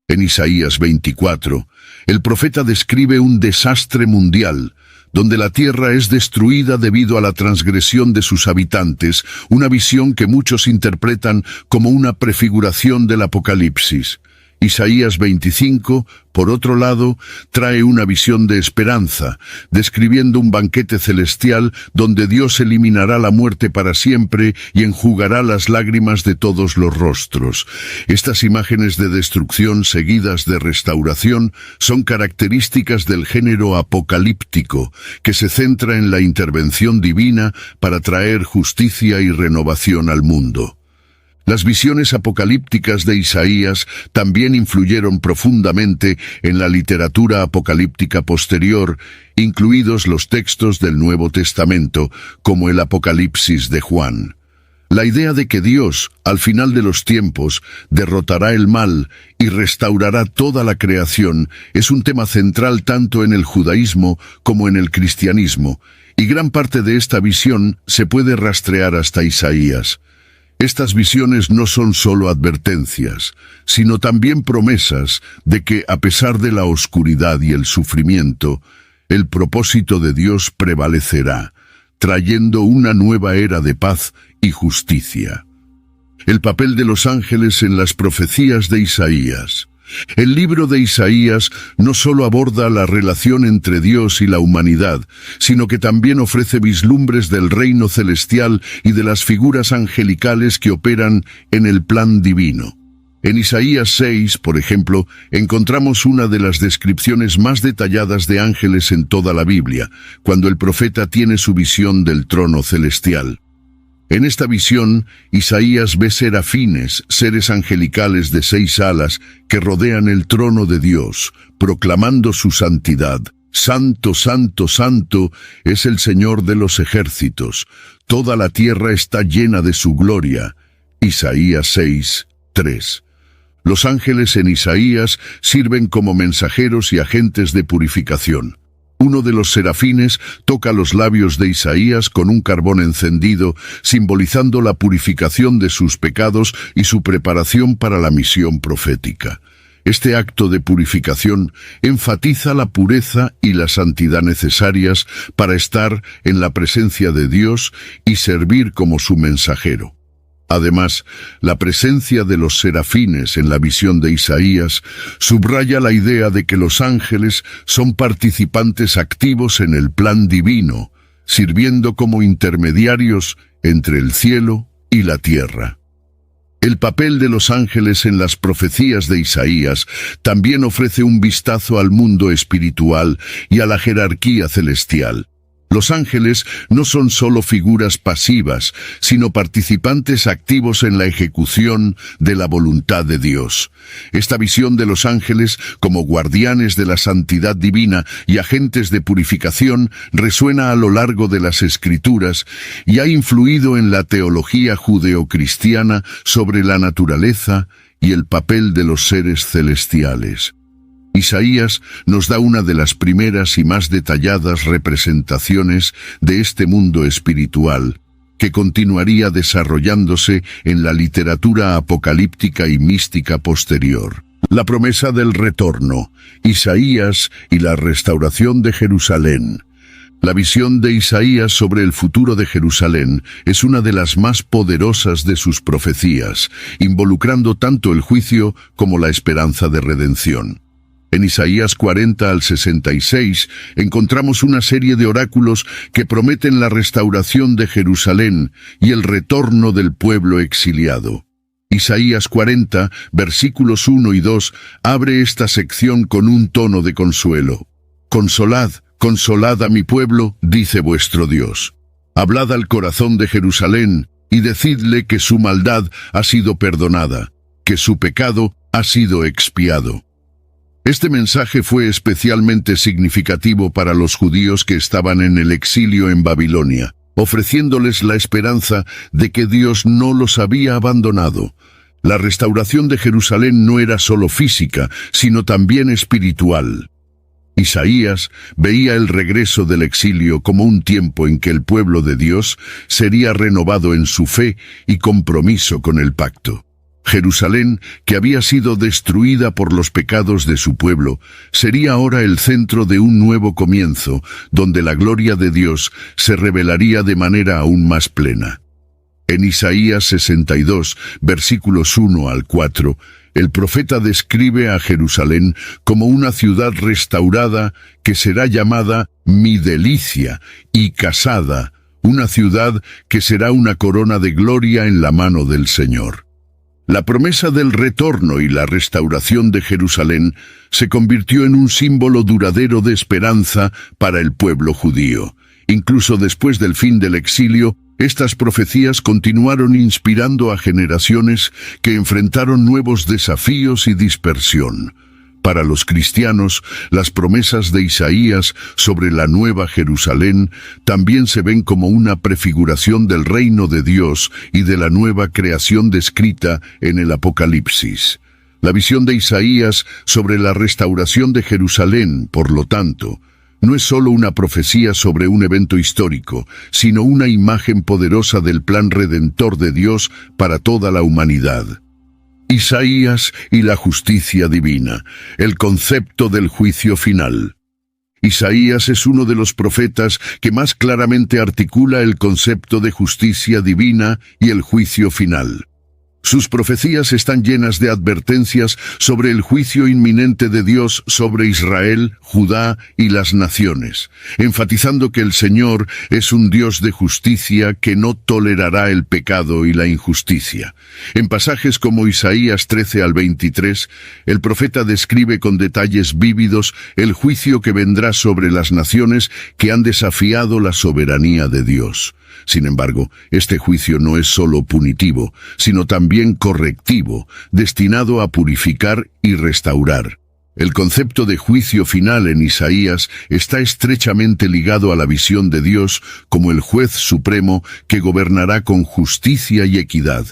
En Isaías 24, el profeta describe un desastre mundial, donde la tierra es destruida debido a la transgresión de sus habitantes, una visión que muchos interpretan como una prefiguración del Apocalipsis. Isaías 25, por otro lado, trae una visión de esperanza, describiendo un banquete celestial donde Dios eliminará la muerte para siempre y enjugará las lágrimas de todos los rostros. Estas imágenes de destrucción seguidas de restauración son características del género apocalíptico, que se centra en la intervención divina para traer justicia y renovación al mundo. Las visiones apocalípticas de Isaías también influyeron profundamente en la literatura apocalíptica posterior, incluidos los textos del Nuevo Testamento, como el Apocalipsis de Juan. La idea de que Dios, al final de los tiempos, derrotará el mal y restaurará toda la creación es un tema central tanto en el judaísmo como en el cristianismo, y gran parte de esta visión se puede rastrear hasta Isaías. Estas visiones no son solo advertencias, sino también promesas de que, a pesar de la oscuridad y el sufrimiento, el propósito de Dios prevalecerá, trayendo una nueva era de paz y justicia. El papel de los ángeles en las profecías de Isaías. El libro de Isaías no solo aborda la relación entre Dios y la humanidad, sino que también ofrece vislumbres del reino celestial y de las figuras angelicales que operan en el plan divino. En Isaías 6, por ejemplo, encontramos una de las descripciones más detalladas de ángeles en toda la Biblia, cuando el profeta tiene su visión del trono celestial. En esta visión, Isaías ve serafines, seres angelicales de 6 alas, que rodean el trono de Dios, proclamando su santidad, Santo, santo, santo es el Señor de los ejércitos. Toda la tierra está llena de su gloria. Isaías 6, 3. Los ángeles en Isaías sirven como mensajeros y agentes de purificación. Uno de los serafines toca los labios de Isaías con un carbón encendido, simbolizando la purificación de sus pecados y su preparación para la misión profética. Este acto de purificación enfatiza la pureza y la santidad necesarias para estar en la presencia de Dios y servir como su mensajero. Además, la presencia de los serafines en la visión de Isaías subraya la idea de que los ángeles son participantes activos en el plan divino, sirviendo como intermediarios entre el cielo y la tierra. El papel de los ángeles en las profecías de Isaías también ofrece un vistazo al mundo espiritual y a la jerarquía celestial. Los ángeles no son solo figuras pasivas, sino participantes activos en la ejecución de la voluntad de Dios. Esta visión de los ángeles como guardianes de la santidad divina y agentes de purificación resuena a lo largo de las Escrituras y ha influido en la teología judeocristiana sobre la naturaleza y el papel de los seres celestiales. Isaías nos da una de las primeras y más detalladas representaciones de este mundo espiritual, que continuaría desarrollándose en la literatura apocalíptica y mística posterior. La promesa del retorno, Isaías y la restauración de Jerusalén. La visión de Isaías sobre el futuro de Jerusalén es una de las más poderosas de sus profecías, involucrando tanto el juicio como la esperanza de redención. En Isaías 40 al 66 encontramos una serie de oráculos que prometen la restauración de Jerusalén y el retorno del pueblo exiliado. Isaías 40, versículos 1 y 2, abre esta sección con un tono de consuelo. Consolad, consolad a mi pueblo, dice vuestro Dios. Hablad al corazón de Jerusalén y decidle que su maldad ha sido perdonada, que su pecado ha sido expiado. Este mensaje fue especialmente significativo para los judíos que estaban en el exilio en Babilonia, ofreciéndoles la esperanza de que Dios no los había abandonado. La restauración de Jerusalén no era solo física, sino también espiritual. Isaías veía el regreso del exilio como un tiempo en que el pueblo de Dios sería renovado en su fe y compromiso con el pacto. Jerusalén, que había sido destruida por los pecados de su pueblo, sería ahora el centro de un nuevo comienzo, donde la gloria de Dios se revelaría de manera aún más plena. En Isaías 62, versículos 1 al 4, el profeta describe a Jerusalén como una ciudad restaurada que será llamada mi delicia y casada, una ciudad que será una corona de gloria en la mano del Señor. La promesa del retorno y la restauración de Jerusalén se convirtió en un símbolo duradero de esperanza para el pueblo judío. Incluso después del fin del exilio, estas profecías continuaron inspirando a generaciones que enfrentaron nuevos desafíos y dispersión. Para los cristianos, las promesas de Isaías sobre la nueva Jerusalén también se ven como una prefiguración del reino de Dios y de la nueva creación descrita en el Apocalipsis. La visión de Isaías sobre la restauración de Jerusalén, por lo tanto, no es solo una profecía sobre un evento histórico, sino una imagen poderosa del plan redentor de Dios para toda la humanidad. Isaías y la justicia divina, el concepto del juicio final. Isaías es uno de los profetas que más claramente articula el concepto de justicia divina y el juicio final. Sus profecías están llenas de advertencias sobre el juicio inminente de Dios sobre Israel, Judá y las naciones, enfatizando que el Señor es un Dios de justicia que no tolerará el pecado y la injusticia. En pasajes como Isaías 13 al 23, el profeta describe con detalles vívidos el juicio que vendrá sobre las naciones que han desafiado la soberanía de Dios. Sin embargo, este juicio no es solo punitivo, sino también correctivo, destinado a purificar y restaurar. El concepto de juicio final en Isaías está estrechamente ligado a la visión de Dios como el juez supremo que gobernará con justicia y equidad.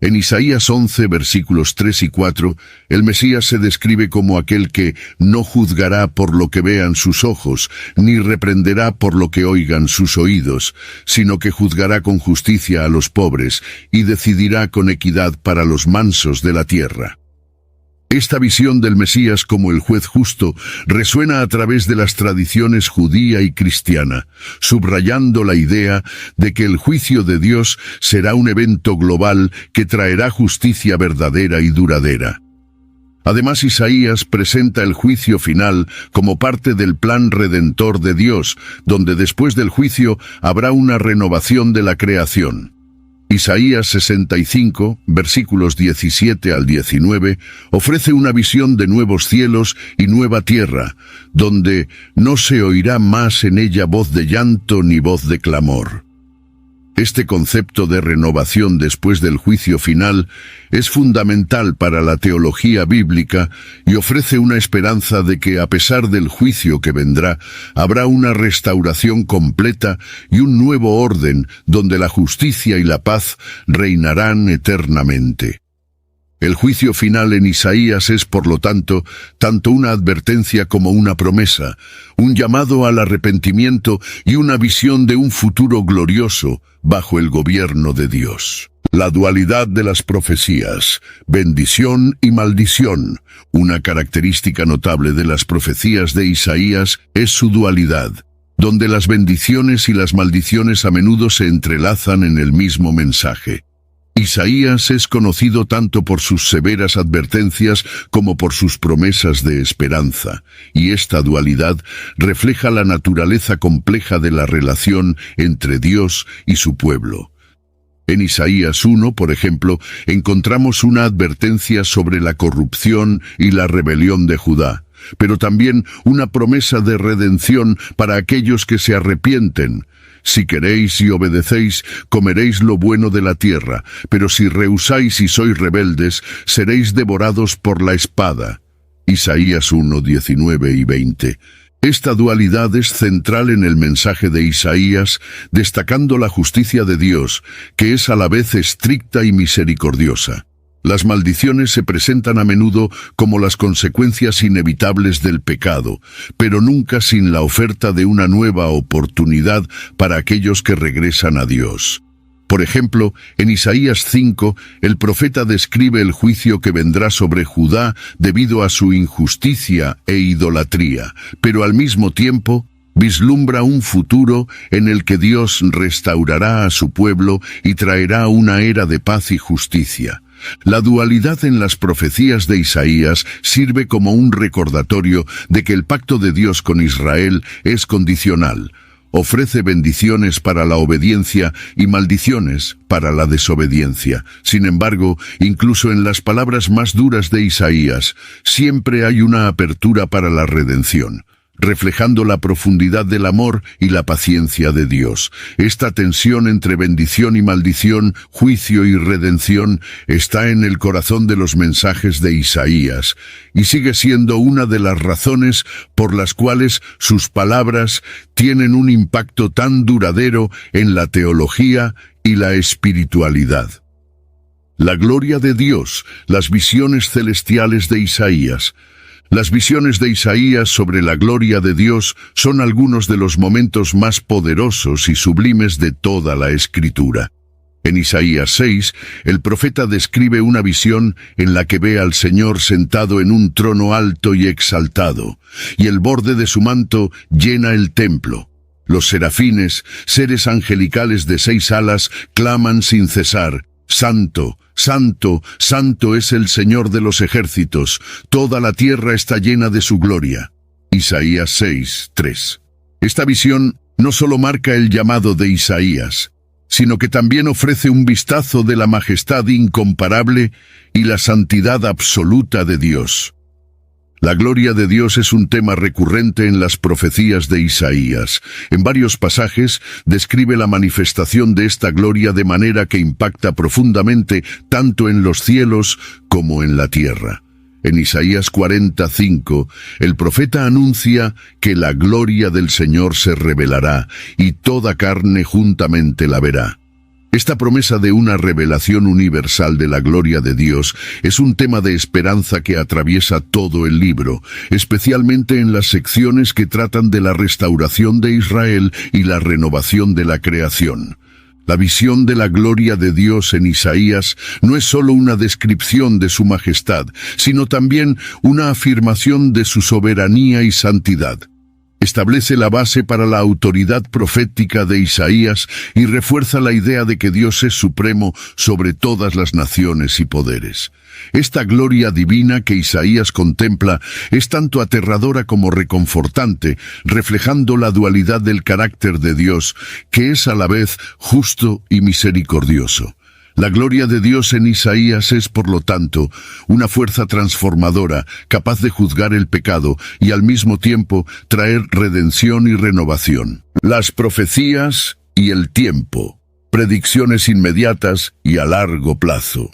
En Isaías 11, versículos 3 y 4, el Mesías se describe como aquel que no juzgará por lo que vean sus ojos, ni reprenderá por lo que oigan sus oídos, sino que juzgará con justicia a los pobres y decidirá con equidad para los mansos de la tierra. Esta visión del Mesías como el juez justo resuena a través de las tradiciones judía y cristiana, subrayando la idea de que el juicio de Dios será un evento global que traerá justicia verdadera y duradera. Además, Isaías presenta el juicio final como parte del plan redentor de Dios, donde después del juicio habrá una renovación de la creación. Isaías 65, versículos 17 al 19, ofrece una visión de nuevos cielos y nueva tierra, donde no se oirá más en ella voz de llanto ni voz de clamor. Este concepto de renovación después del juicio final es fundamental para la teología bíblica y ofrece una esperanza de que, a pesar del juicio que vendrá, habrá una restauración completa y un nuevo orden donde la justicia y la paz reinarán eternamente. El juicio final en Isaías es, por lo tanto una advertencia como una promesa, un llamado al arrepentimiento y una visión de un futuro glorioso bajo el gobierno de Dios. La dualidad de las profecías, bendición y maldición. Una característica notable de las profecías de Isaías es su dualidad, donde las bendiciones y las maldiciones a menudo se entrelazan en el mismo mensaje. Isaías es conocido tanto por sus severas advertencias como por sus promesas de esperanza, y esta dualidad refleja la naturaleza compleja de la relación entre Dios y su pueblo. En Isaías 1, por ejemplo, encontramos una advertencia sobre la corrupción y la rebelión de Judá, pero también una promesa de redención para aquellos que se arrepienten. Si queréis y obedecéis, comeréis lo bueno de la tierra, pero si rehusáis y sois rebeldes, seréis devorados por la espada. Isaías 1, 19 y 20. Esta dualidad es central en el mensaje de Isaías, destacando la justicia de Dios, que es a la vez estricta y misericordiosa. Las maldiciones se presentan a menudo como las consecuencias inevitables del pecado, pero nunca sin la oferta de una nueva oportunidad para aquellos que regresan a Dios. Por ejemplo, en Isaías 5, el profeta describe el juicio que vendrá sobre Judá debido a su injusticia e idolatría, pero al mismo tiempo vislumbra un futuro en el que Dios restaurará a su pueblo y traerá una era de paz y justicia. La dualidad en las profecías de Isaías sirve como un recordatorio de que el pacto de Dios con Israel es condicional. Ofrece bendiciones para la obediencia y maldiciones para la desobediencia. Sin embargo, incluso en las palabras más duras de Isaías, siempre hay una apertura para la redención, reflejando la profundidad del amor y la paciencia de Dios. Esta tensión entre bendición y maldición, juicio y redención, está en el corazón de los mensajes de Isaías, y sigue siendo una de las razones por las cuales sus palabras tienen un impacto tan duradero en la teología y la espiritualidad. La gloria de Dios, las visiones celestiales de Isaías. Las visiones de Isaías sobre la gloria de Dios son algunos de los momentos más poderosos y sublimes de toda la Escritura. En Isaías 6, el profeta describe una visión en la que ve al Señor sentado en un trono alto y exaltado, y el borde de su manto llena el templo. Los serafines, seres angelicales de 6 alas, claman sin cesar: Santo, Santo, Santo es el Señor de los ejércitos, toda la tierra está llena de su gloria. Isaías 6, 3. Esta visión no solo marca el llamado de Isaías, sino que también ofrece un vistazo de la majestad incomparable y la santidad absoluta de Dios. La gloria de Dios es un tema recurrente en las profecías de Isaías. En varios pasajes describe la manifestación de esta gloria de manera que impacta profundamente tanto en los cielos como en la tierra. En Isaías 40:5, el profeta anuncia que la gloria del Señor se revelará y toda carne juntamente la verá. Esta promesa de una revelación universal de la gloria de Dios es un tema de esperanza que atraviesa todo el libro, especialmente en las secciones que tratan de la restauración de Israel y la renovación de la creación. La visión de la gloria de Dios en Isaías no es solo una descripción de su majestad, sino también una afirmación de su soberanía y santidad. Establece la base para la autoridad profética de Isaías y refuerza la idea de que Dios es supremo sobre todas las naciones y poderes. Esta gloria divina que Isaías contempla es tanto aterradora como reconfortante, reflejando la dualidad del carácter de Dios, que es a la vez justo y misericordioso. La gloria de Dios en Isaías es, por lo tanto, una fuerza transformadora, capaz de juzgar el pecado y al mismo tiempo traer redención y renovación. Las profecías y el tiempo, predicciones inmediatas y a largo plazo.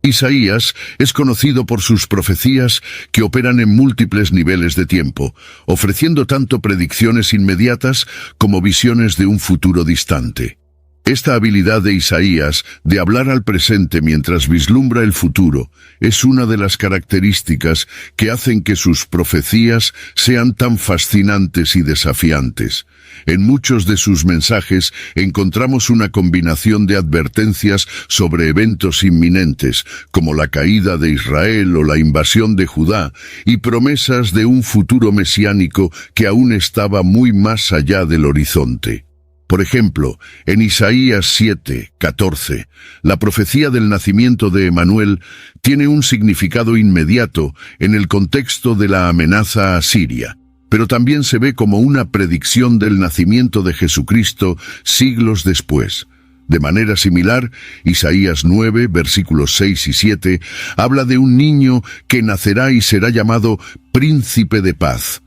Isaías es conocido por sus profecías que operan en múltiples niveles de tiempo, ofreciendo tanto predicciones inmediatas como visiones de un futuro distante. Esta habilidad de Isaías de hablar al presente mientras vislumbra el futuro es una de las características que hacen que sus profecías sean tan fascinantes y desafiantes. En muchos de sus mensajes encontramos una combinación de advertencias sobre eventos inminentes, como la caída de Israel o la invasión de Judá, y promesas de un futuro mesiánico que aún estaba muy más allá del horizonte. Por ejemplo, en Isaías 7:14, la profecía del nacimiento de Emanuel tiene un significado inmediato en el contexto de la amenaza asiria, pero también se ve como una predicción del nacimiento de Jesucristo siglos después. De manera similar, Isaías 9, versículos 6 y 7, habla de un niño que nacerá y será llamado Príncipe de Paz.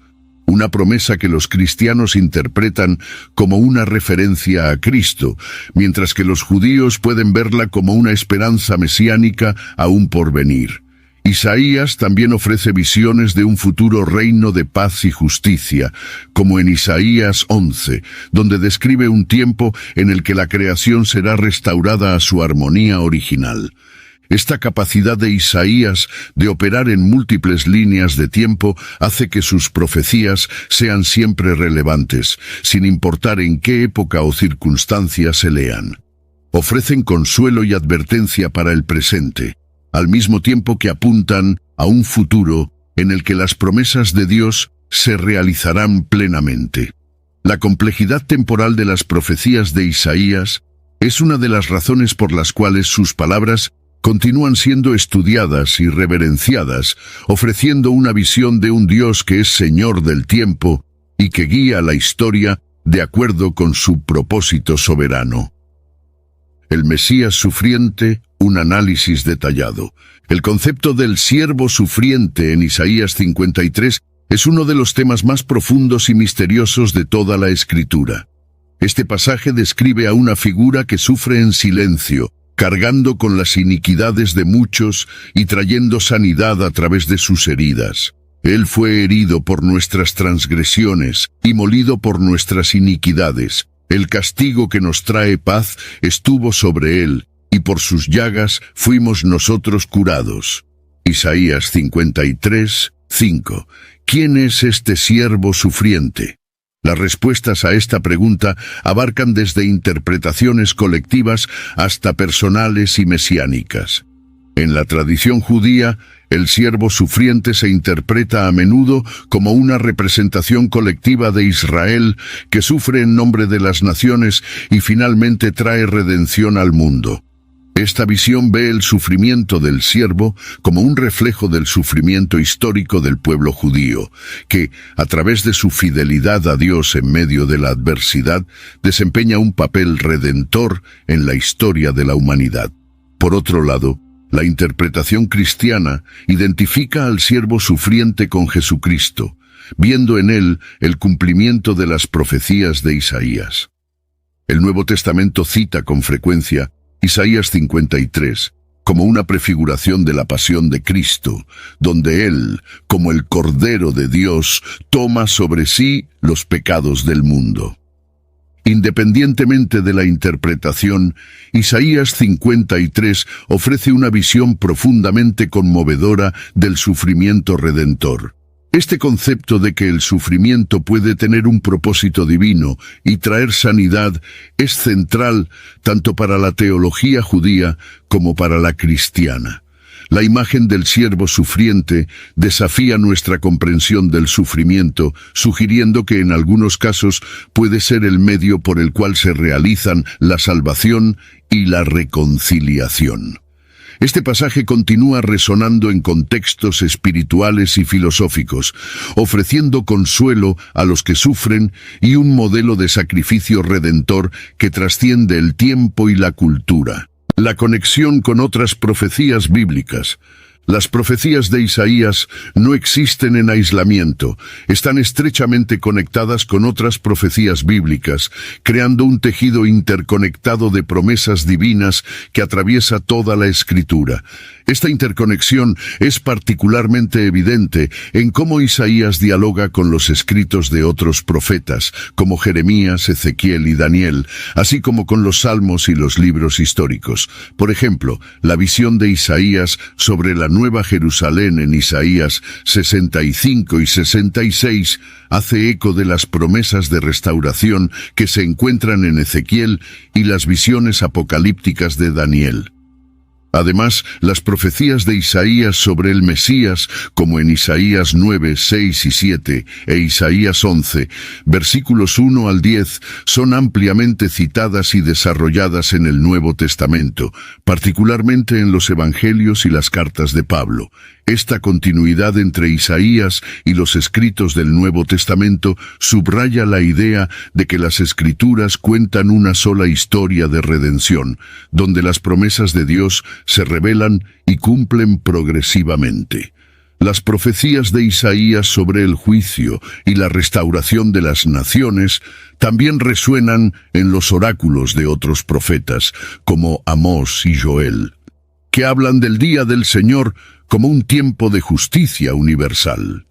Una promesa que los cristianos interpretan como una referencia a Cristo, mientras que los judíos pueden verla como una esperanza mesiánica aún por venir. Isaías también ofrece visiones de un futuro reino de paz y justicia, como en Isaías 11, donde describe un tiempo en el que la creación será restaurada a su armonía original. Esta capacidad de Isaías de operar en múltiples líneas de tiempo hace que sus profecías sean siempre relevantes, sin importar en qué época o circunstancia se lean. Ofrecen consuelo y advertencia para el presente, al mismo tiempo que apuntan a un futuro en el que las promesas de Dios se realizarán plenamente. La complejidad temporal de las profecías de Isaías es una de las razones por las cuales sus palabras continúan siendo estudiadas y reverenciadas, ofreciendo una visión de un Dios que es Señor del tiempo y que guía la historia de acuerdo con su propósito soberano. El Mesías sufriente, un análisis detallado. El concepto del siervo sufriente en Isaías 53 es uno de los temas más profundos y misteriosos de toda la Escritura. Este pasaje describe a una figura que sufre en silencio, cargando con las iniquidades de muchos y trayendo sanidad a través de sus heridas. Él fue herido por nuestras transgresiones y molido por nuestras iniquidades. El castigo que nos trae paz estuvo sobre él, y por sus llagas fuimos nosotros curados. Isaías 53:5. ¿Quién es este siervo sufriente? Las respuestas a esta pregunta abarcan desde interpretaciones colectivas hasta personales y mesiánicas. En la tradición judía, el siervo sufriente se interpreta a menudo como una representación colectiva de Israel que sufre en nombre de las naciones y finalmente trae redención al mundo. Esta visión ve el sufrimiento del siervo como un reflejo del sufrimiento histórico del pueblo judío, que, a través de su fidelidad a Dios en medio de la adversidad, desempeña un papel redentor en la historia de la humanidad. Por otro lado, la interpretación cristiana identifica al siervo sufriente con Jesucristo, viendo en él el cumplimiento de las profecías de Isaías. El Nuevo Testamento cita con frecuencia Isaías 53 como una prefiguración de la pasión de Cristo, donde Él, como el Cordero de Dios, toma sobre sí los pecados del mundo. Independientemente de la interpretación, Isaías 53 ofrece una visión profundamente conmovedora del sufrimiento redentor. Este concepto de que el sufrimiento puede tener un propósito divino y traer sanidad es central tanto para la teología judía como para la cristiana. La imagen del siervo sufriente desafía nuestra comprensión del sufrimiento, sugiriendo que en algunos casos puede ser el medio por el cual se realizan la salvación y la reconciliación. Este pasaje continúa resonando en contextos espirituales y filosóficos, ofreciendo consuelo a los que sufren y un modelo de sacrificio redentor que trasciende el tiempo y la cultura. La conexión con otras profecías bíblicas. Las profecías de Isaías no existen en aislamiento, están estrechamente conectadas con otras profecías bíblicas, creando un tejido interconectado de promesas divinas que atraviesa toda la Escritura. Esta interconexión es particularmente evidente en cómo Isaías dialoga con los escritos de otros profetas, como Jeremías, Ezequiel y Daniel, así como con los salmos y los libros históricos. Por ejemplo, la visión de Isaías sobre la Nueva Jerusalén en Isaías 65 y 66 hace eco de las promesas de restauración que se encuentran en Ezequiel y las visiones apocalípticas de Daniel. Además, las profecías de Isaías sobre el Mesías, como en Isaías 9, 6 y 7 e Isaías 11, versículos 1 al 10, son ampliamente citadas y desarrolladas en el Nuevo Testamento, particularmente en los Evangelios y las cartas de Pablo. Esta continuidad entre Isaías y los escritos del Nuevo Testamento subraya la idea de que las Escrituras cuentan una sola historia de redención, donde las promesas de Dios se revelan y cumplen progresivamente. Las profecías de Isaías sobre el juicio y la restauración de las naciones también resuenan en los oráculos de otros profetas, como Amós y Joel, que hablan del día del Señor como un tiempo de justicia universal.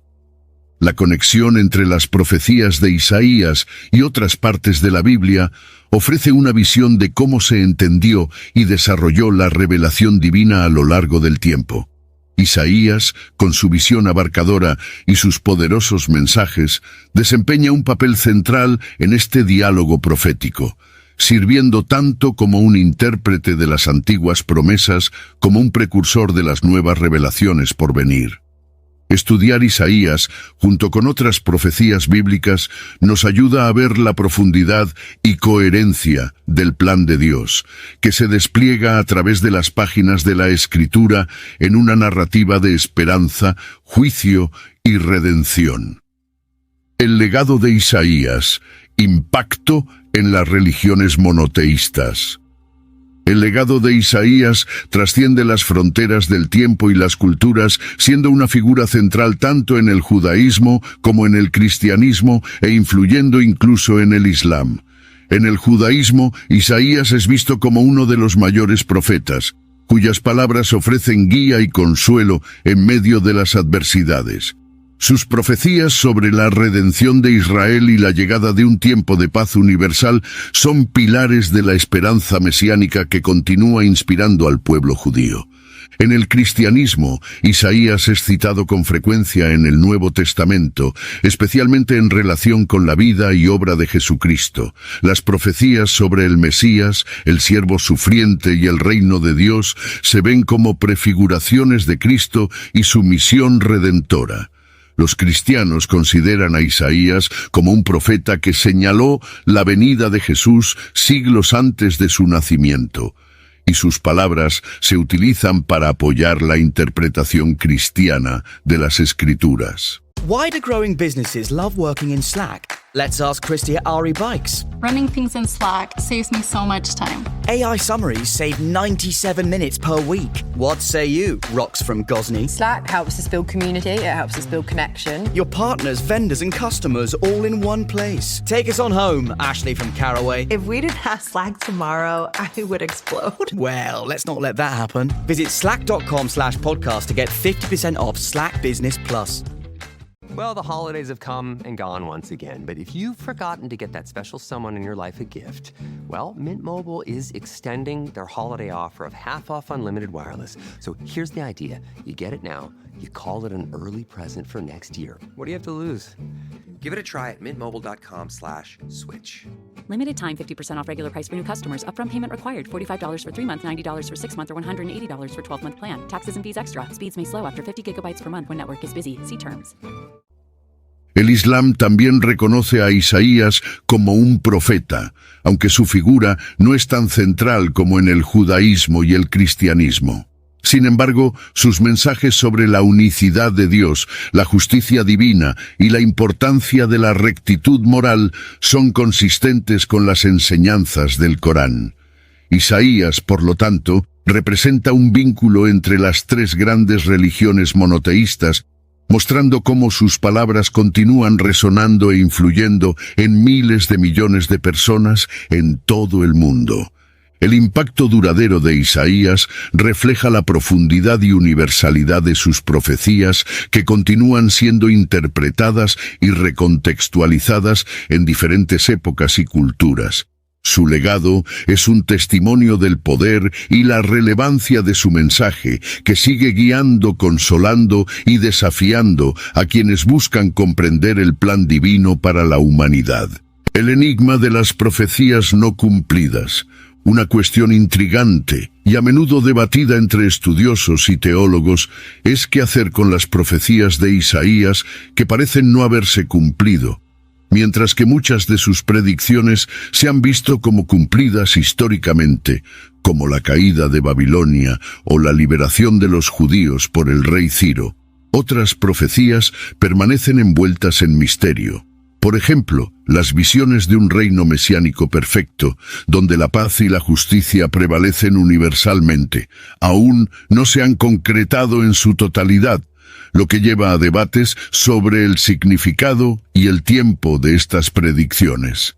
La conexión entre las profecías de Isaías y otras partes de la Biblia ofrece una visión de cómo se entendió y desarrolló la revelación divina a lo largo del tiempo. Isaías, con su visión abarcadora y sus poderosos mensajes, desempeña un papel central en este diálogo profético, sirviendo tanto como un intérprete de las antiguas promesas como un precursor de las nuevas revelaciones por venir. Estudiar Isaías, junto con otras profecías bíblicas, nos ayuda a ver la profundidad y coherencia del plan de Dios, que se despliega a través de las páginas de la Escritura en una narrativa de esperanza, juicio y redención. El legado de Isaías, impacto en las religiones monoteístas. El legado de Isaías trasciende las fronteras del tiempo y las culturas, siendo una figura central tanto en el judaísmo como en el cristianismo e influyendo incluso en el islam. En el judaísmo, Isaías es visto como uno de los mayores profetas, cuyas palabras ofrecen guía y consuelo en medio de las adversidades. Sus profecías sobre la redención de Israel y la llegada de un tiempo de paz universal son pilares de la esperanza mesiánica que continúa inspirando al pueblo judío. En el cristianismo, Isaías es citado con frecuencia en el Nuevo Testamento, especialmente en relación con la vida y obra de Jesucristo. Las profecías sobre el Mesías, el siervo sufriente y el reino de Dios se ven como prefiguraciones de Cristo y su misión redentora. Los cristianos consideran a Isaías como un profeta que señaló la venida de Jesús siglos antes de su nacimiento, y sus palabras se utilizan para apoyar la interpretación cristiana de las Escrituras. Why do growing businesses love working in Slack? Let's ask Christy at RE Bikes. Running things in Slack saves me so much time. AI summaries save 97 minutes per week. What say you, Rox from Gosney? Slack helps us build community, it helps us build connection. Your partners, vendors and customers all in one place. Take us on home, Ashley from Caraway. If we didn't have Slack tomorrow, I would explode. Well, let's not let that happen. Visit slack.com/podcast to get 50% off Slack Business Plus. Well, the holidays have come and gone once again, but if you've forgotten to get that special someone in your life a gift, well, Mint Mobile is extending their holiday offer of half off unlimited wireless. So here's the idea. You get it now, you call it an early present for next year. What do you have to lose? Give it a try at mintmobile.com/switch. Limited time 50% off regular price for new customers. Upfront payment required. $45 for 3 months, $90 for 6 months, or $180 for 12-month plan. Taxes and fees extra. Speeds may slow after 50 gigabytes per month when network is busy. See terms. El Islam también reconoce a Isaías como un profeta, aunque su figura no es tan central como en el judaísmo y el cristianismo. Sin embargo, sus mensajes sobre la unicidad de Dios, la justicia divina y la importancia de la rectitud moral son consistentes con las enseñanzas del Corán. Isaías, por lo tanto, representa un vínculo entre las tres grandes religiones monoteístas, mostrando cómo sus palabras continúan resonando e influyendo en miles de millones de personas en todo el mundo. El impacto duradero de Isaías refleja la profundidad y universalidad de sus profecías que continúan siendo interpretadas y recontextualizadas en diferentes épocas y culturas. Su legado es un testimonio del poder y la relevancia de su mensaje, que sigue guiando, consolando y desafiando a quienes buscan comprender el plan divino para la humanidad. El enigma de las profecías no cumplidas, una cuestión intrigante y a menudo debatida entre estudiosos y teólogos, es qué hacer con las profecías de Isaías que parecen no haberse cumplido, mientras que muchas de sus predicciones se han visto como cumplidas históricamente, como la caída de Babilonia o la liberación de los judíos por el rey Ciro. Otras profecías permanecen envueltas en misterio. Por ejemplo, las visiones de un reino mesiánico perfecto, donde la paz y la justicia prevalecen universalmente, aún no se han concretado en su totalidad, lo que lleva a debates sobre el significado y el tiempo de estas predicciones.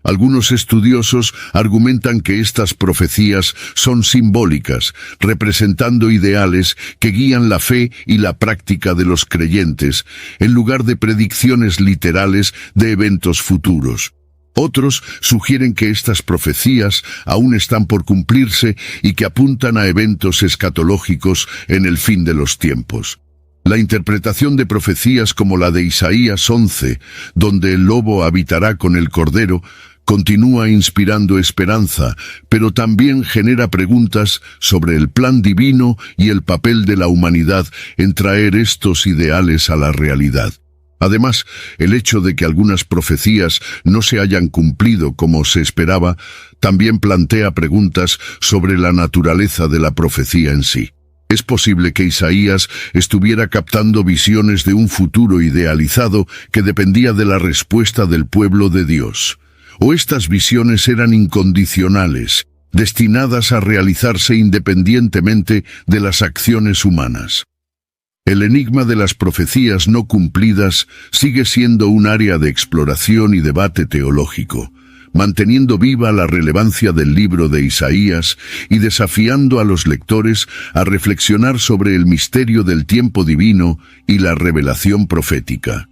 Algunos estudiosos argumentan que estas profecías son simbólicas, representando ideales que guían la fe y la práctica de los creyentes, en lugar de predicciones literales de eventos futuros. Otros sugieren que estas profecías aún están por cumplirse y que apuntan a eventos escatológicos en el fin de los tiempos. La interpretación de profecías como la de Isaías 11, donde el lobo habitará con el cordero, continúa inspirando esperanza, pero también genera preguntas sobre el plan divino y el papel de la humanidad en traer estos ideales a la realidad. Además, el hecho de que algunas profecías no se hayan cumplido como se esperaba, también plantea preguntas sobre la naturaleza de la profecía en sí. Es posible que Isaías estuviera captando visiones de un futuro idealizado que dependía de la respuesta del pueblo de Dios. O estas visiones eran incondicionales, destinadas a realizarse independientemente de las acciones humanas. El enigma de las profecías no cumplidas sigue siendo un área de exploración y debate teológico, manteniendo viva la relevancia del libro de Isaías y desafiando a los lectores a reflexionar sobre el misterio del tiempo divino y la revelación profética.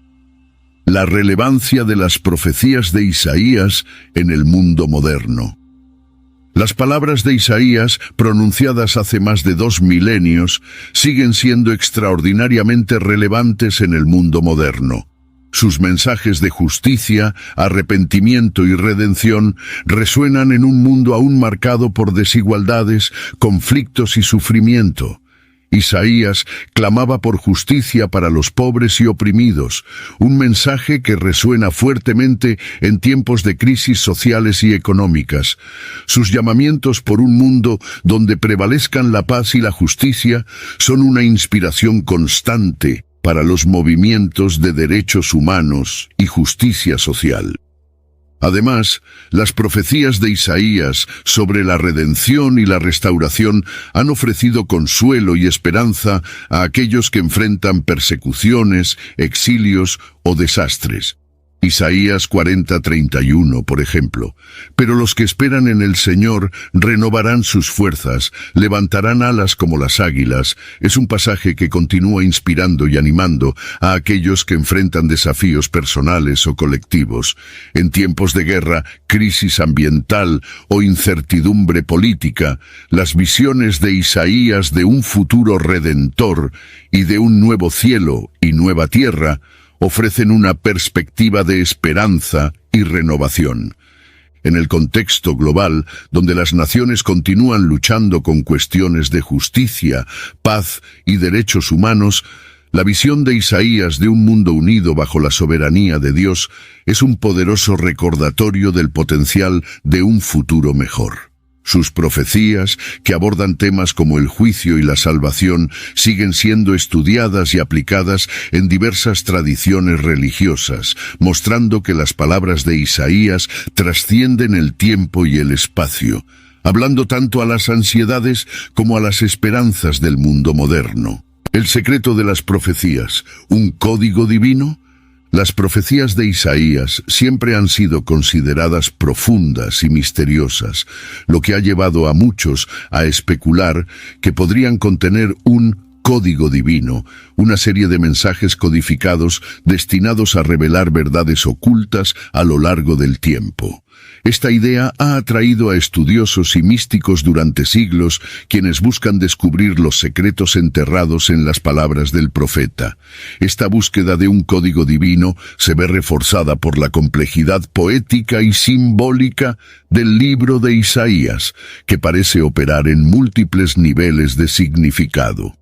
La relevancia de las profecías de Isaías en el mundo moderno. Las palabras de Isaías, pronunciadas hace más de 2 milenios, siguen siendo extraordinariamente relevantes en el mundo moderno. Sus mensajes de justicia, arrepentimiento y redención resuenan en un mundo aún marcado por desigualdades, conflictos y sufrimiento. Isaías clamaba por justicia para los pobres y oprimidos, un mensaje que resuena fuertemente en tiempos de crisis sociales y económicas. Sus llamamientos por un mundo donde prevalezcan la paz y la justicia son una inspiración constante para los movimientos de derechos humanos y justicia social. Además, las profecías de Isaías sobre la redención y la restauración han ofrecido consuelo y esperanza a aquellos que enfrentan persecuciones, exilios o desastres. Isaías 40:31, por ejemplo. Pero los que esperan en el Señor renovarán sus fuerzas, levantarán alas como las águilas. Es un pasaje que continúa inspirando y animando a aquellos que enfrentan desafíos personales o colectivos. En tiempos de guerra, crisis ambiental o incertidumbre política, las visiones de Isaías de un futuro redentor y de un nuevo cielo y nueva tierra ofrecen una perspectiva de esperanza y renovación. En el contexto global, donde las naciones continúan luchando con cuestiones de justicia, paz y derechos humanos, la visión de Isaías de un mundo unido bajo la soberanía de Dios es un poderoso recordatorio del potencial de un futuro mejor. Sus profecías, que abordan temas como el juicio y la salvación, siguen siendo estudiadas y aplicadas en diversas tradiciones religiosas, mostrando que las palabras de Isaías trascienden el tiempo y el espacio, hablando tanto a las ansiedades como a las esperanzas del mundo moderno. El secreto de las profecías, ¿un código divino? Las profecías de Isaías siempre han sido consideradas profundas y misteriosas, lo que ha llevado a muchos a especular que podrían contener un código divino, una serie de mensajes codificados destinados a revelar verdades ocultas a lo largo del tiempo. Esta idea ha atraído a estudiosos y místicos durante siglos, quienes buscan descubrir los secretos enterrados en las palabras del profeta. Esta búsqueda de un código divino se ve reforzada por la complejidad poética y simbólica del libro de Isaías, que parece operar en múltiples niveles de significado.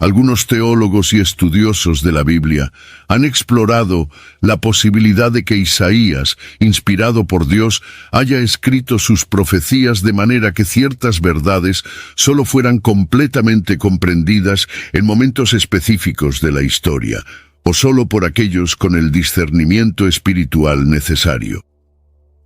Algunos teólogos y estudiosos de la Biblia han explorado la posibilidad de que Isaías, inspirado por Dios, haya escrito sus profecías de manera que ciertas verdades solo fueran completamente comprendidas en momentos específicos de la historia, o solo por aquellos con el discernimiento espiritual necesario.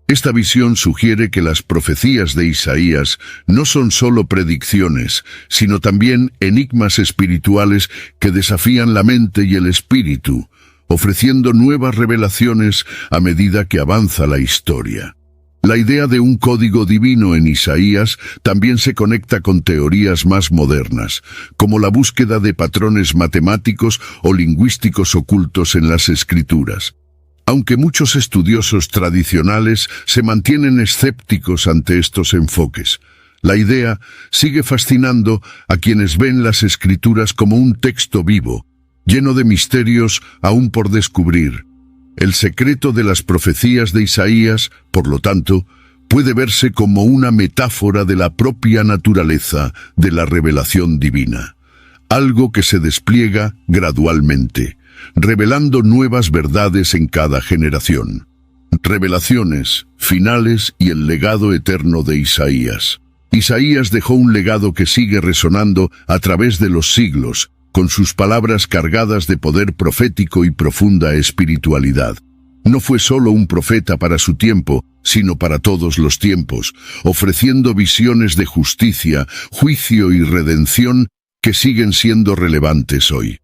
Esta visión sugiere que las profecías de Isaías no son solo predicciones, sino también enigmas espirituales que desafían la mente y el espíritu, ofreciendo nuevas revelaciones a medida que avanza la historia. La idea de un código divino en Isaías también se conecta con teorías más modernas, como la búsqueda de patrones matemáticos o lingüísticos ocultos en las Escrituras. Aunque muchos estudiosos tradicionales se mantienen escépticos ante estos enfoques, la idea sigue fascinando a quienes ven las Escrituras como un texto vivo, lleno de misterios aún por descubrir. El secreto de las profecías de Isaías, por lo tanto, puede verse como una metáfora de la propia naturaleza de la revelación divina, algo que se despliega gradualmente, revelando nuevas verdades en cada generación. Revelaciones, finales y el legado eterno de Isaías. Isaías dejó un legado que sigue resonando a través de los siglos, con sus palabras cargadas de poder profético y profunda espiritualidad. No fue solo un profeta para su tiempo, sino para todos los tiempos, ofreciendo visiones de justicia, juicio y redención que siguen siendo relevantes hoy.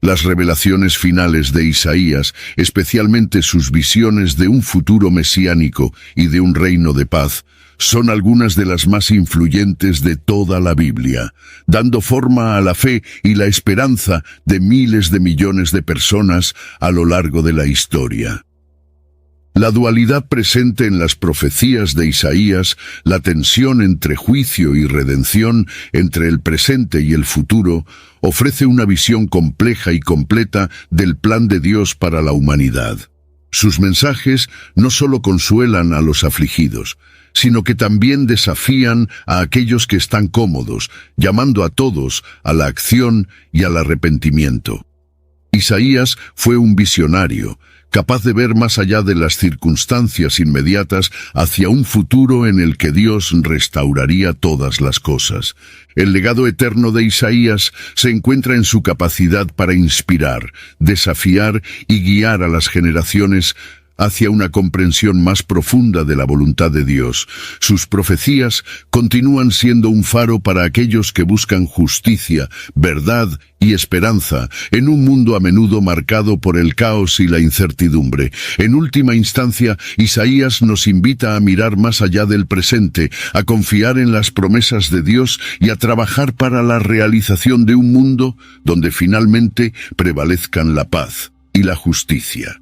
Las revelaciones finales de Isaías, especialmente sus visiones de un futuro mesiánico y de un reino de paz, son algunas de las más influyentes de toda la Biblia, dando forma a la fe y la esperanza de miles de millones de personas a lo largo de la historia. La dualidad presente en las profecías de Isaías, la tensión entre juicio y redención, entre el presente y el futuro, ofrece una visión compleja y completa del plan de Dios para la humanidad. Sus mensajes no solo consuelan a los afligidos, sino que también desafían a aquellos que están cómodos, llamando a todos a la acción y al arrepentimiento. Isaías fue un visionario, capaz de ver más allá de las circunstancias inmediatas hacia un futuro en el que Dios restauraría todas las cosas. El legado eterno de Isaías se encuentra en su capacidad para inspirar, desafiar y guiar a las generaciones hacia una comprensión más profunda de la voluntad de Dios. Sus profecías continúan siendo un faro para aquellos que buscan justicia, verdad y esperanza en un mundo a menudo marcado por el caos y la incertidumbre. En última instancia, Isaías nos invita a mirar más allá del presente, a confiar en las promesas de Dios y a trabajar para la realización de un mundo donde finalmente prevalezcan la paz y la justicia.